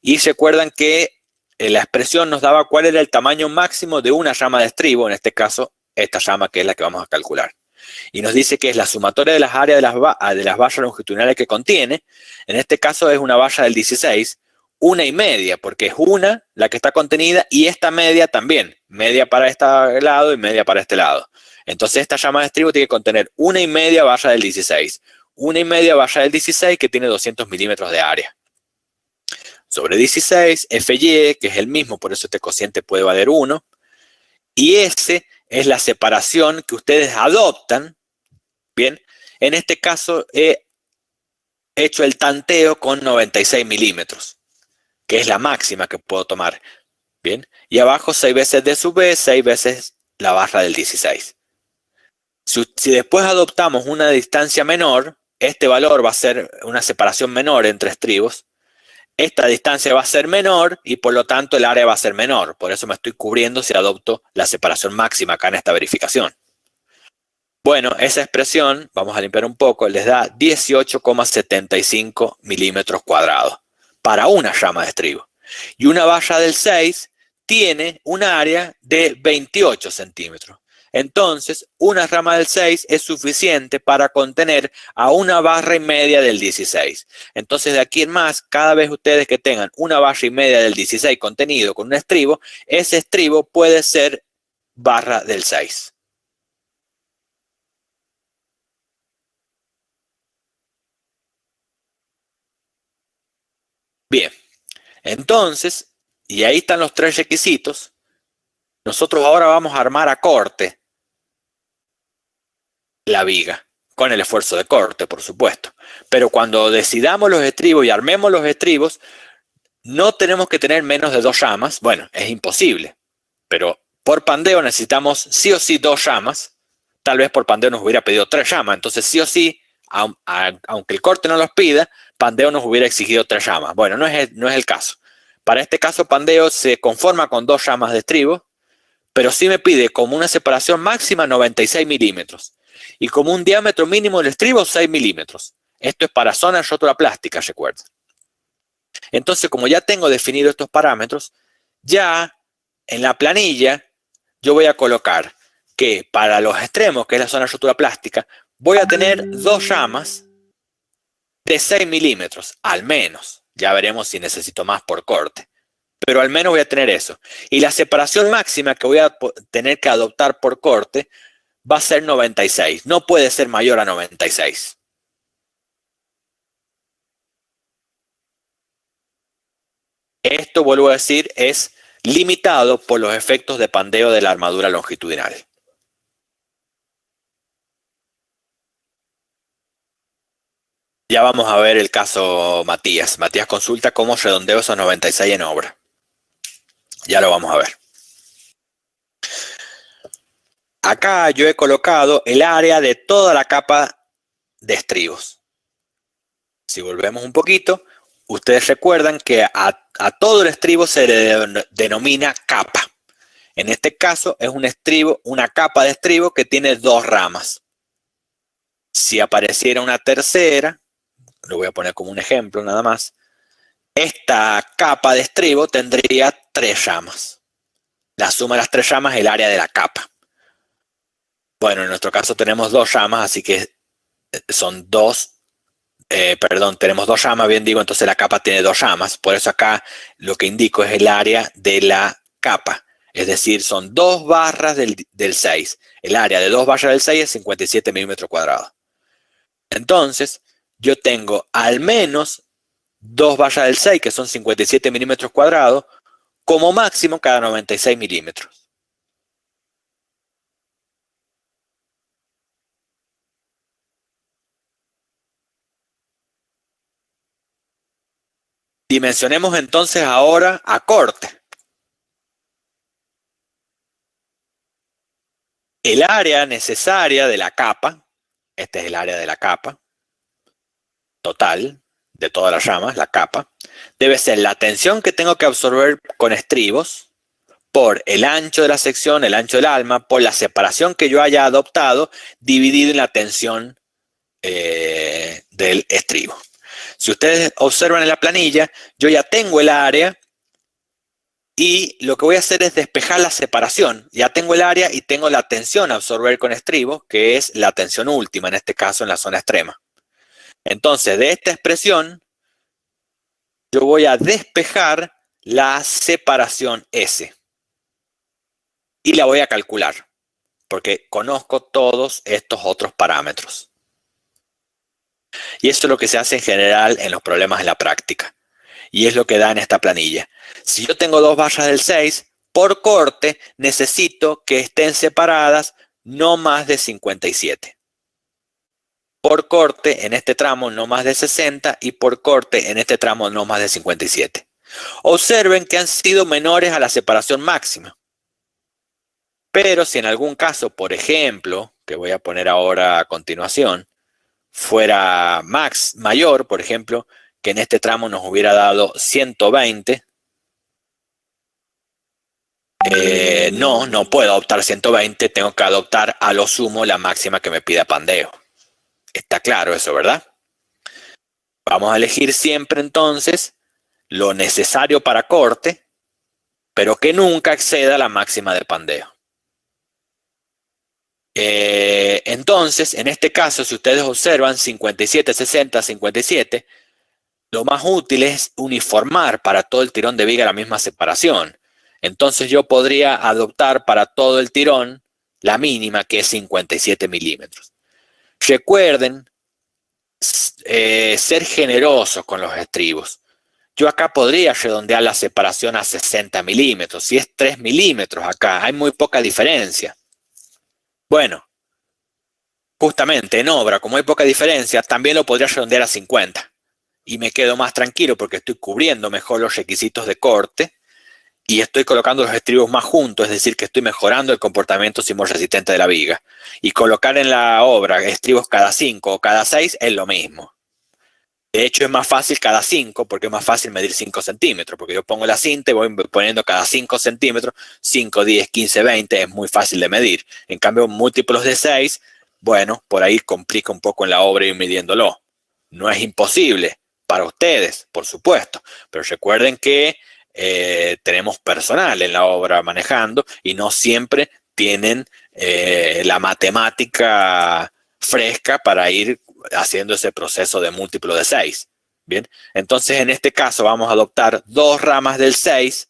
Y se acuerdan que la expresión nos daba cuál era el tamaño máximo de una rama de estribo, en este caso, esta rama que es la que vamos a calcular. Y nos dice que es la sumatoria de las áreas de las vallas longitudinales que contiene. En este caso es una valla del 16, una y media, porque es una la que está contenida y esta media también, media para este lado y media para este lado. Entonces esta llama de estribo tiene que contener una y media valla del 16, una y media valla del 16 que tiene 200 milímetros de área. Sobre 16, FY, que es el mismo, por eso este cociente puede valer 1, y S es la separación que ustedes adoptan. Bien, en este caso he hecho el tanteo con 96 milímetros, que es la máxima que puedo tomar. Bien, y abajo 6 veces D sub B, 6 veces la barra del 16. Si después adoptamos una distancia menor, este valor va a ser una separación menor entre estribos. Esta distancia va a ser menor y por lo tanto el área va a ser menor. Por eso me estoy cubriendo si adopto la separación máxima acá en esta verificación. Bueno, esa expresión, vamos a limpiar un poco, les da 18,75 milímetros cuadrados para una rama de estribo. Y una valla del 6 tiene un área de 28 centímetros. Entonces, una rama del 6 es suficiente para contener a una barra y media del 16. Entonces, de aquí en más, cada vez ustedes que tengan una barra y media del 16 contenido con un estribo, ese estribo puede ser barra del 6. Bien, entonces, y ahí están los tres requisitos. Nosotros ahora vamos a armar a corte la viga, con el esfuerzo de corte, por supuesto. Pero cuando decidamos los estribos y armemos los estribos, no tenemos que tener menos de 2 ramas. Bueno, es imposible, pero por pandeo necesitamos sí o sí 2 ramas. Tal vez por pandeo nos hubiera pedido 3 ramas, entonces sí o sí, aunque el corte no los pida, pandeo nos hubiera exigido 3 ramas. Bueno, no es el caso. Para este caso, pandeo se conforma con 2 ramas de estribo, pero sí me pide como una separación máxima 96 milímetros y como un diámetro mínimo del estribo 6 milímetros. Esto es para zonas rotura plástica, recuerden. Entonces, como ya tengo definido estos parámetros, ya en la planilla yo voy a colocar que para los extremos, que es la zona rotura plástica, voy a tener 2 ramas de 6 milímetros, al menos. Ya veremos si necesito más por corte. Pero al menos voy a tener eso. Y la separación máxima que voy a tener que adoptar por corte va a ser 96. No puede ser mayor a 96. Esto, vuelvo a decir, es limitado por los efectos de pandeo de la armadura longitudinal. Ya vamos a ver el caso Matías. Matías consulta cómo redondeo esos 96 en obra. Ya lo vamos a ver. Acá yo he colocado el área de toda la capa de estribos. Si volvemos un poquito, ustedes recuerdan que a todo el estribo se le denomina capa. En este caso es un estribo, una capa de estribo que tiene 2 ramas. Si apareciera una tercera, lo voy a poner como un ejemplo nada más, esta capa de estribo tendría 3 ramas. La suma de las 3 ramas es el área de la capa. Bueno, en nuestro caso tenemos 2 ramas, así que son 2. Tenemos 2 ramas, bien digo, entonces la capa tiene 2 ramas. Por eso acá lo que indico es el área de la capa. Es decir, son 2 barras del 6. El área de 2 barras del 6 es 57 milímetros cuadrados. Entonces, yo tengo al menos 2 barras del 6, que son 57 milímetros cuadrados, como máximo cada 96 milímetros. Dimensionemos entonces ahora a corte. el área necesaria de la capa, este es el área de la capa, total, de todas las ramas, la capa, debe ser la tensión que tengo que absorber con estribos, por el ancho de la sección, el ancho del alma, por la separación que yo haya adoptado, dividido en la tensión del estribo. Si ustedes observan en la planilla, yo ya tengo el área y lo que voy a hacer es despejar la separación. Ya tengo el área y tengo la tensión a absorber con estribo, que es la tensión última, en este caso en la zona extrema. Entonces, de esta expresión, yo voy a despejar la separación S. Y la voy a calcular, porque conozco todos estos otros parámetros. Y eso es lo que se hace en general en los problemas en la práctica. Y es lo que da en esta planilla. Si yo tengo dos barras del 6, por corte necesito que estén separadas no más de 57. Por corte en este tramo no más de 60 y por corte en este tramo no más de 57. Observen que han sido menores a la separación máxima. Pero si en algún caso, por ejemplo, que voy a poner ahora a continuación, fuera mayor, por ejemplo, que en este tramo nos hubiera dado 120, no puedo adoptar 120, tengo que adoptar a lo sumo la máxima que me pida Pandeo. Está claro eso, ¿verdad? Vamos a elegir siempre entonces lo necesario para corte, pero que nunca exceda la máxima de Pandeo. Entonces, en este caso, si ustedes observan 57, 60, 57, lo más útil es uniformar para todo el tirón de viga la misma separación. Entonces yo podría adoptar para todo el tirón la mínima, que es 57 milímetros. Recuerden ser generosos con los estribos. Yo acá podría redondear la separación a 60 milímetros. Si es 3 milímetros acá, hay muy poca diferencia. Bueno, justamente en obra, como hay poca diferencia, también lo podría redondear a 50. Y me quedo más tranquilo porque estoy cubriendo mejor los requisitos de corte y estoy colocando los estribos más juntos, es decir, que estoy mejorando el comportamiento sismorresistente de la viga. Y colocar en la obra estribos cada 5 o cada 6 es lo mismo. De hecho, es más fácil cada 5 porque es más fácil medir 5 centímetros, porque yo pongo la cinta y voy poniendo cada 5 centímetros, 5, 10, 15, 20, es muy fácil de medir. En cambio, múltiplos de 6, bueno, por ahí complica un poco en la obra ir midiéndolo. No es imposible para ustedes, por supuesto, pero recuerden que tenemos personal en la obra manejando y no siempre tienen la matemática fresca para ir haciendo ese proceso de múltiplo de 6. Bien, entonces en este caso vamos a adoptar dos ramas del 6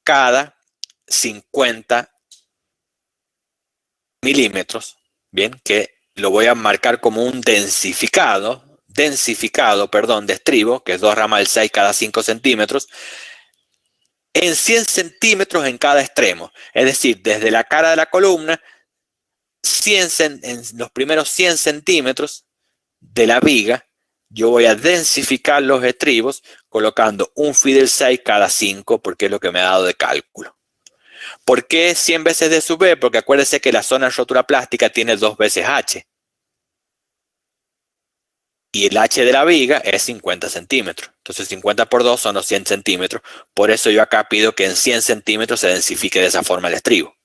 cada 50 milímetros, bien, que lo voy a marcar como un densificado, de estribo, que es dos ramas del 6 cada 5 centímetros, en 100 centímetros en cada extremo. Es decir, desde la cara de la columna, en los primeros 100 centímetros de la viga, yo voy a densificar los estribos colocando un Fidel 6 cada 5, porque es lo que me ha dado de cálculo. ¿Por qué 100 veces D sub B? Porque acuérdense que la zona de rotura plástica tiene 2 veces H. Y el H de la viga es 50 centímetros. Entonces 50 por 2 son los 100 centímetros. Por eso yo acá pido que en 100 centímetros se densifique de esa forma el estribo.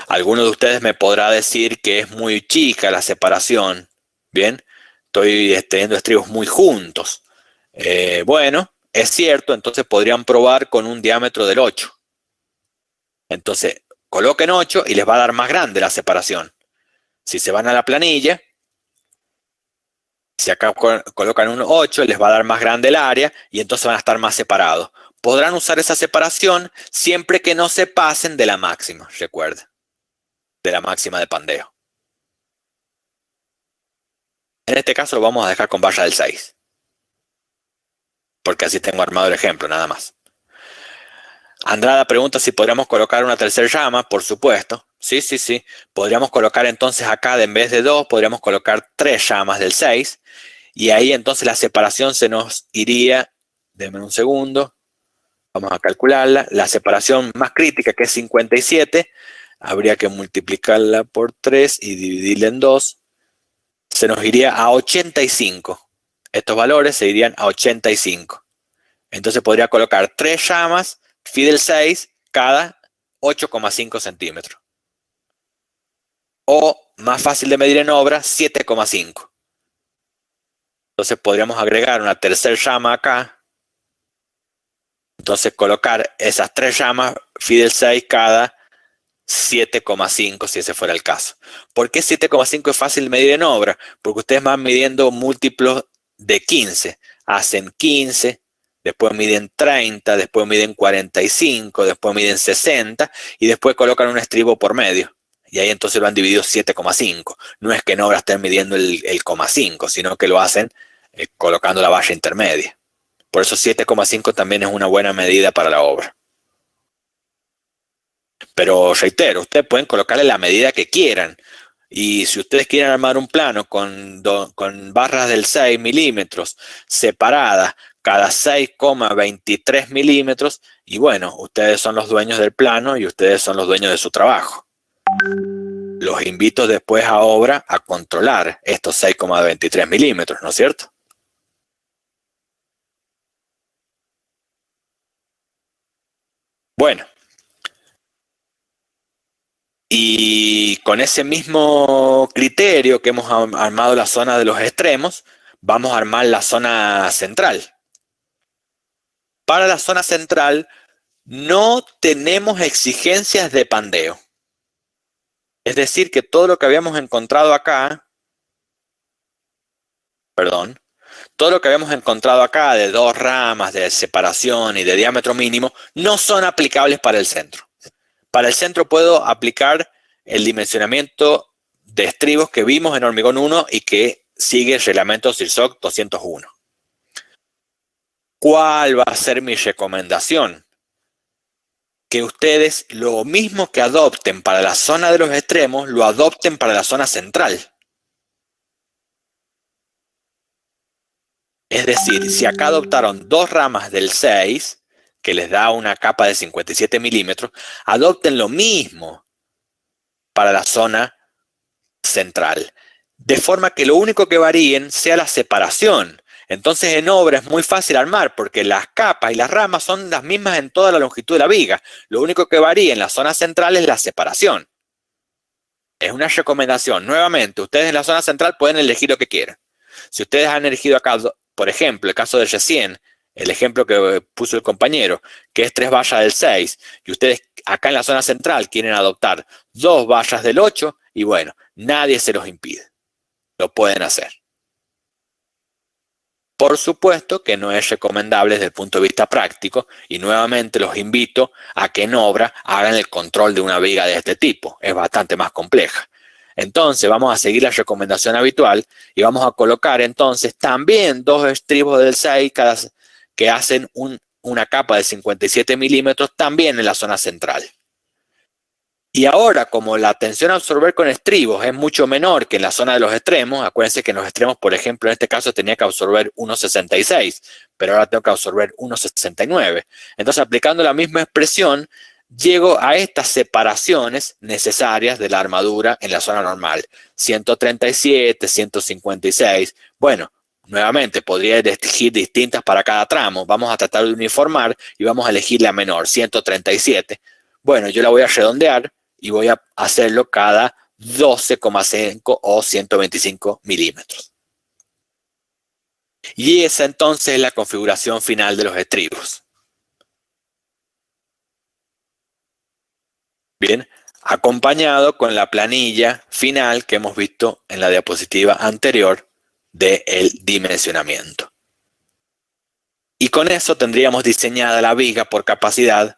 Alguno de ustedes me podrá decir que es muy chica la separación. Bien, estoy teniendo estribos muy juntos. Bueno, es cierto, entonces podrían probar con un diámetro del 8. Entonces, coloquen 8 y les va a dar más grande la separación. Si se van a la planilla, si acá colocan un 8, les va a dar más grande el área y entonces van a estar más separados. Podrán usar esa separación siempre que no se pasen de la máxima, recuerden, de la máxima de Pandeo. En este caso lo vamos a dejar con barra del 6, porque así tengo armado el ejemplo, nada más. Andrada pregunta si podríamos colocar una tercera rama. Por supuesto, sí. Podríamos colocar entonces acá, en vez de 2, podríamos colocar 3 ramas del 6. Y ahí entonces la separación se nos iría, denme un segundo, Vamos a calcularla. La separación más crítica, que es 57, habría que multiplicarla por 3 y dividirla en 2. Se nos iría a 85. Estos valores se irían a 85. Entonces podría colocar 3 llamas Fidel 6 cada 8,5 centímetros. O, más fácil de medir en obra, 7,5. Entonces podríamos agregar una tercera llama acá. Entonces colocar esas 3 llamas Fidel 6 cada 7,5 si ese fuera el caso. ¿Por qué 7,5 es fácil de medir en obra? Porque ustedes van midiendo múltiplos de 15. Hacen 15, después miden 30, después miden 45, después miden 60 y después colocan un estribo por medio. Y ahí entonces lo han dividido 7,5. No es que en obra estén midiendo el 0,5, sino que lo hacen colocando la valla intermedia. Por eso 7,5 también es una buena medida para la obra. Pero reitero, ustedes pueden colocarle la medida que quieran. Y si ustedes quieren armar un plano con barras del 6 milímetros separadas cada 6,23 milímetros, y bueno, ustedes son los dueños del plano y ustedes son los dueños de su trabajo. Los invito después a obra a controlar estos 6,23 milímetros, ¿no es cierto? Bueno, y con ese mismo criterio que hemos armado la zona de los extremos, vamos a armar la zona central. Para la zona central no tenemos exigencias de pandeo. Es decir, que todo lo que habíamos encontrado acá, perdón, todo lo que habíamos encontrado acá de 2 ramas, de separación y de diámetro mínimo, no son aplicables para el centro. Para el centro puedo aplicar el dimensionamiento de estribos que vimos en hormigón 1 y que sigue el reglamento CIRSOC 201. ¿Cuál va a ser mi recomendación? Que ustedes lo mismo que adopten para la zona de los extremos, lo adopten para la zona central. Es decir, si acá adoptaron 2 ramas del 6, que les da una capa de 57 milímetros, adopten lo mismo para la zona central. De forma que lo único que varíen sea la separación. Entonces en obra es muy fácil armar porque las capas y las ramas son las mismas en toda la longitud de la viga. Lo único que varía en la zona central es la separación. Es una recomendación. Nuevamente, ustedes en la zona central pueden elegir lo que quieran. Si ustedes han elegido acá, por ejemplo, el caso del recién, el ejemplo que puso el compañero, que es 3 vallas del 6, y ustedes acá en la zona central quieren adoptar 2 vallas del 8, y bueno, nadie se los impide. Lo pueden hacer. Por supuesto que no es recomendable desde el punto de vista práctico y nuevamente los invito a que en obra hagan el control de una viga de este tipo. Es bastante más compleja. Entonces vamos a seguir la recomendación habitual y vamos a colocar entonces también 2 estribos del 6 que hacen una capa de 57 milímetros también en la zona central. Y ahora, como la tensión a absorber con estribos es mucho menor que en la zona de los extremos, acuérdense que en los extremos, por ejemplo, en este caso tenía que absorber 1,66, pero ahora tengo que absorber 1,69. Entonces, aplicando la misma expresión, llego a estas separaciones necesarias de la armadura en la zona normal. 137, 156. Bueno, nuevamente, podría elegir distintas para cada tramo. Vamos a tratar de uniformar y vamos a elegir la menor, 137. Bueno, yo la voy a redondear y voy a hacerlo cada 12,5 o 125 milímetros. Y esa entonces es la configuración final de los estribos. Bien, acompañado con la planilla final que hemos visto en la diapositiva anterior del dimensionamiento. Y con eso tendríamos diseñada la viga por capacidad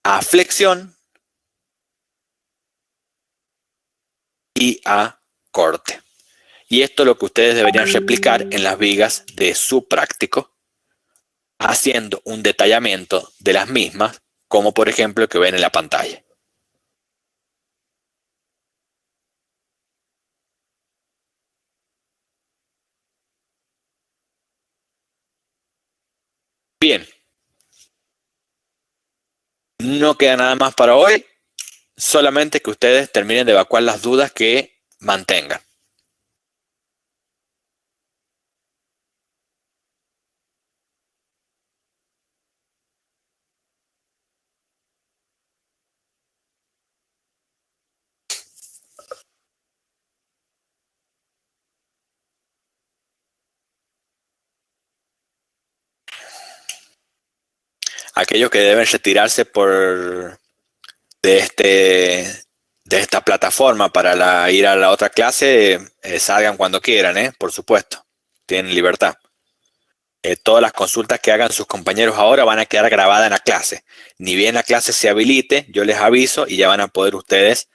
a flexión y a corte. Y esto es lo que ustedes deberían replicar en las vigas de su práctico, haciendo un detallamiento de las mismas, como por ejemplo el que ven en la pantalla. Bien, No queda nada más para hoy, solamente que ustedes terminen de evacuar las dudas que mantengan. Aquellos que deben retirarse de, de esta plataforma para ir a la otra clase, salgan cuando quieran, por supuesto, tienen libertad. Todas las consultas que hagan sus compañeros ahora van a quedar grabadas en la clase. Ni bien la clase se habilite, yo les aviso y ya van a poder ustedes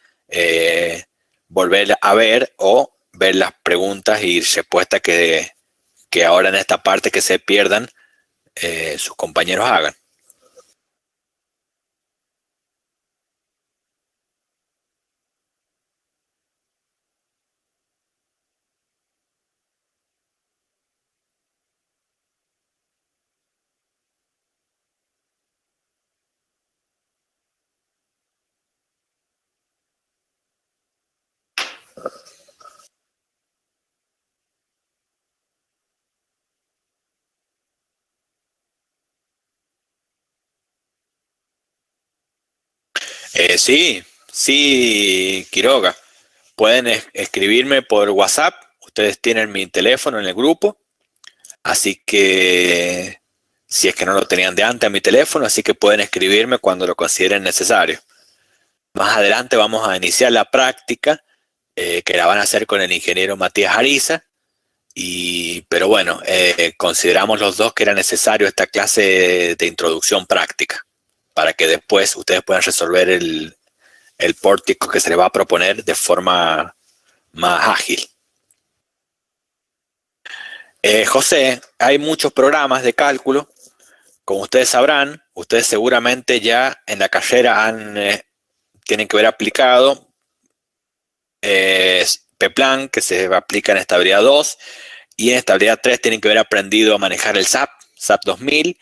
volver a ver o ver las preguntas y respuestas que ahora en esta parte que se pierdan, sus compañeros hagan. Sí, sí, Quiroga. Pueden escribirme por WhatsApp. Ustedes tienen mi teléfono en el grupo. Así que, si es que no lo tenían de antes a mi teléfono, así que pueden escribirme cuando lo consideren necesario. Más adelante vamos a iniciar la práctica, que la van a hacer con el ingeniero Matías Ariza. Pero bueno, consideramos los dos que era necesario esta clase de introducción práctica, para que después ustedes puedan resolver el pórtico que se les va a proponer de forma más ágil. José, hay muchos programas de cálculo. Como ustedes sabrán, ustedes seguramente ya en la carrera tienen que haber aplicado PEPLAN, que se aplica en estabilidad 2, y en estabilidad 3 tienen que haber aprendido a manejar el SAP 2000,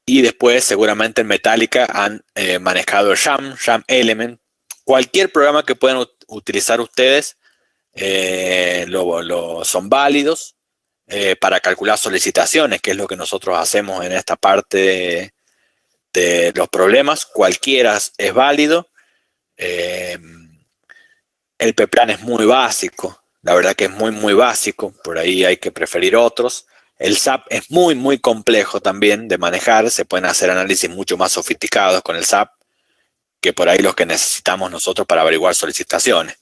y después seguramente en Metallica han manejado el RAM Element. Cualquier programa que puedan utilizar ustedes son válidos para calcular solicitaciones, que es lo que nosotros hacemos en esta parte de los problemas. Cualquiera es válido. El PEPLAN es muy básico, la verdad que es muy, muy básico, por ahí hay que preferir otros. El SAP es muy, muy complejo también de manejar, se pueden hacer análisis mucho más sofisticados con el SAP que por ahí los que necesitamos nosotros para averiguar solicitaciones.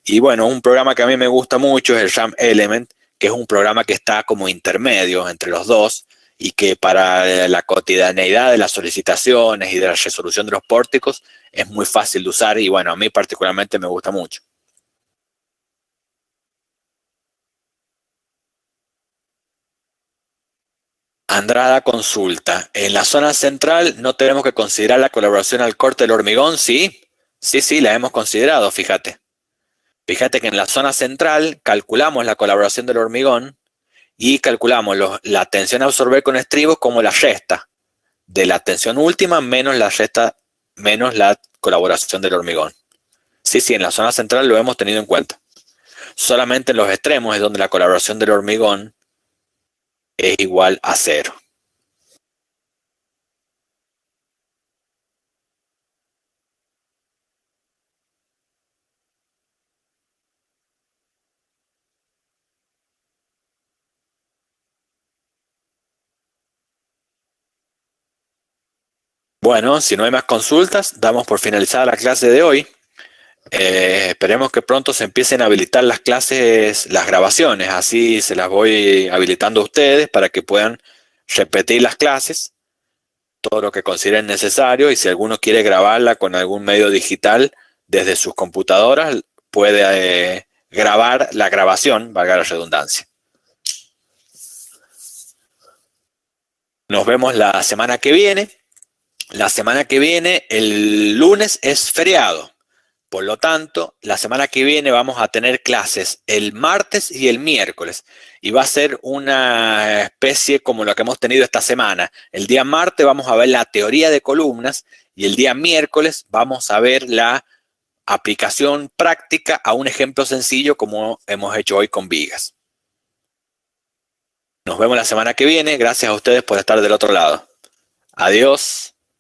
Y bueno, un programa que a mí me gusta mucho es el RAM Element, que es un programa que está como intermedio entre los dos y que para la cotidianeidad de las solicitaciones y de la resolución de los pórticos es muy fácil de usar y bueno, a mí particularmente me gusta mucho. Andrada consulta. En la zona central no tenemos que considerar la colaboración al corte del hormigón, ¿sí? Sí, la hemos considerado, fíjate. Fíjate que en la zona central calculamos la colaboración del hormigón y calculamos la tensión a absorber con estribos como la resta de la tensión última menos la resta menos la colaboración del hormigón. Sí, en la zona central lo hemos tenido en cuenta. Solamente en los extremos es donde la colaboración del hormigón es igual a 0. Bueno, si no hay más consultas, damos por finalizada la clase de hoy. Esperemos que pronto se empiecen a habilitar las clases, las grabaciones, así se las voy habilitando a ustedes para que puedan repetir las clases, todo lo que consideren necesario, y si alguno quiere grabarla con algún medio digital desde sus computadoras, puede grabar la grabación, valga la redundancia. Nos vemos la semana que viene. La semana que viene, el lunes es feriado. Por lo tanto, la semana que viene vamos a tener clases el martes y el miércoles. Y va a ser una especie como lo que hemos tenido esta semana. El día martes vamos a ver la teoría de columnas Y el día miércoles vamos a ver la aplicación práctica a un ejemplo sencillo como hemos hecho hoy con vigas. Nos vemos la semana que viene. Gracias a ustedes por estar del otro lado. Adiós.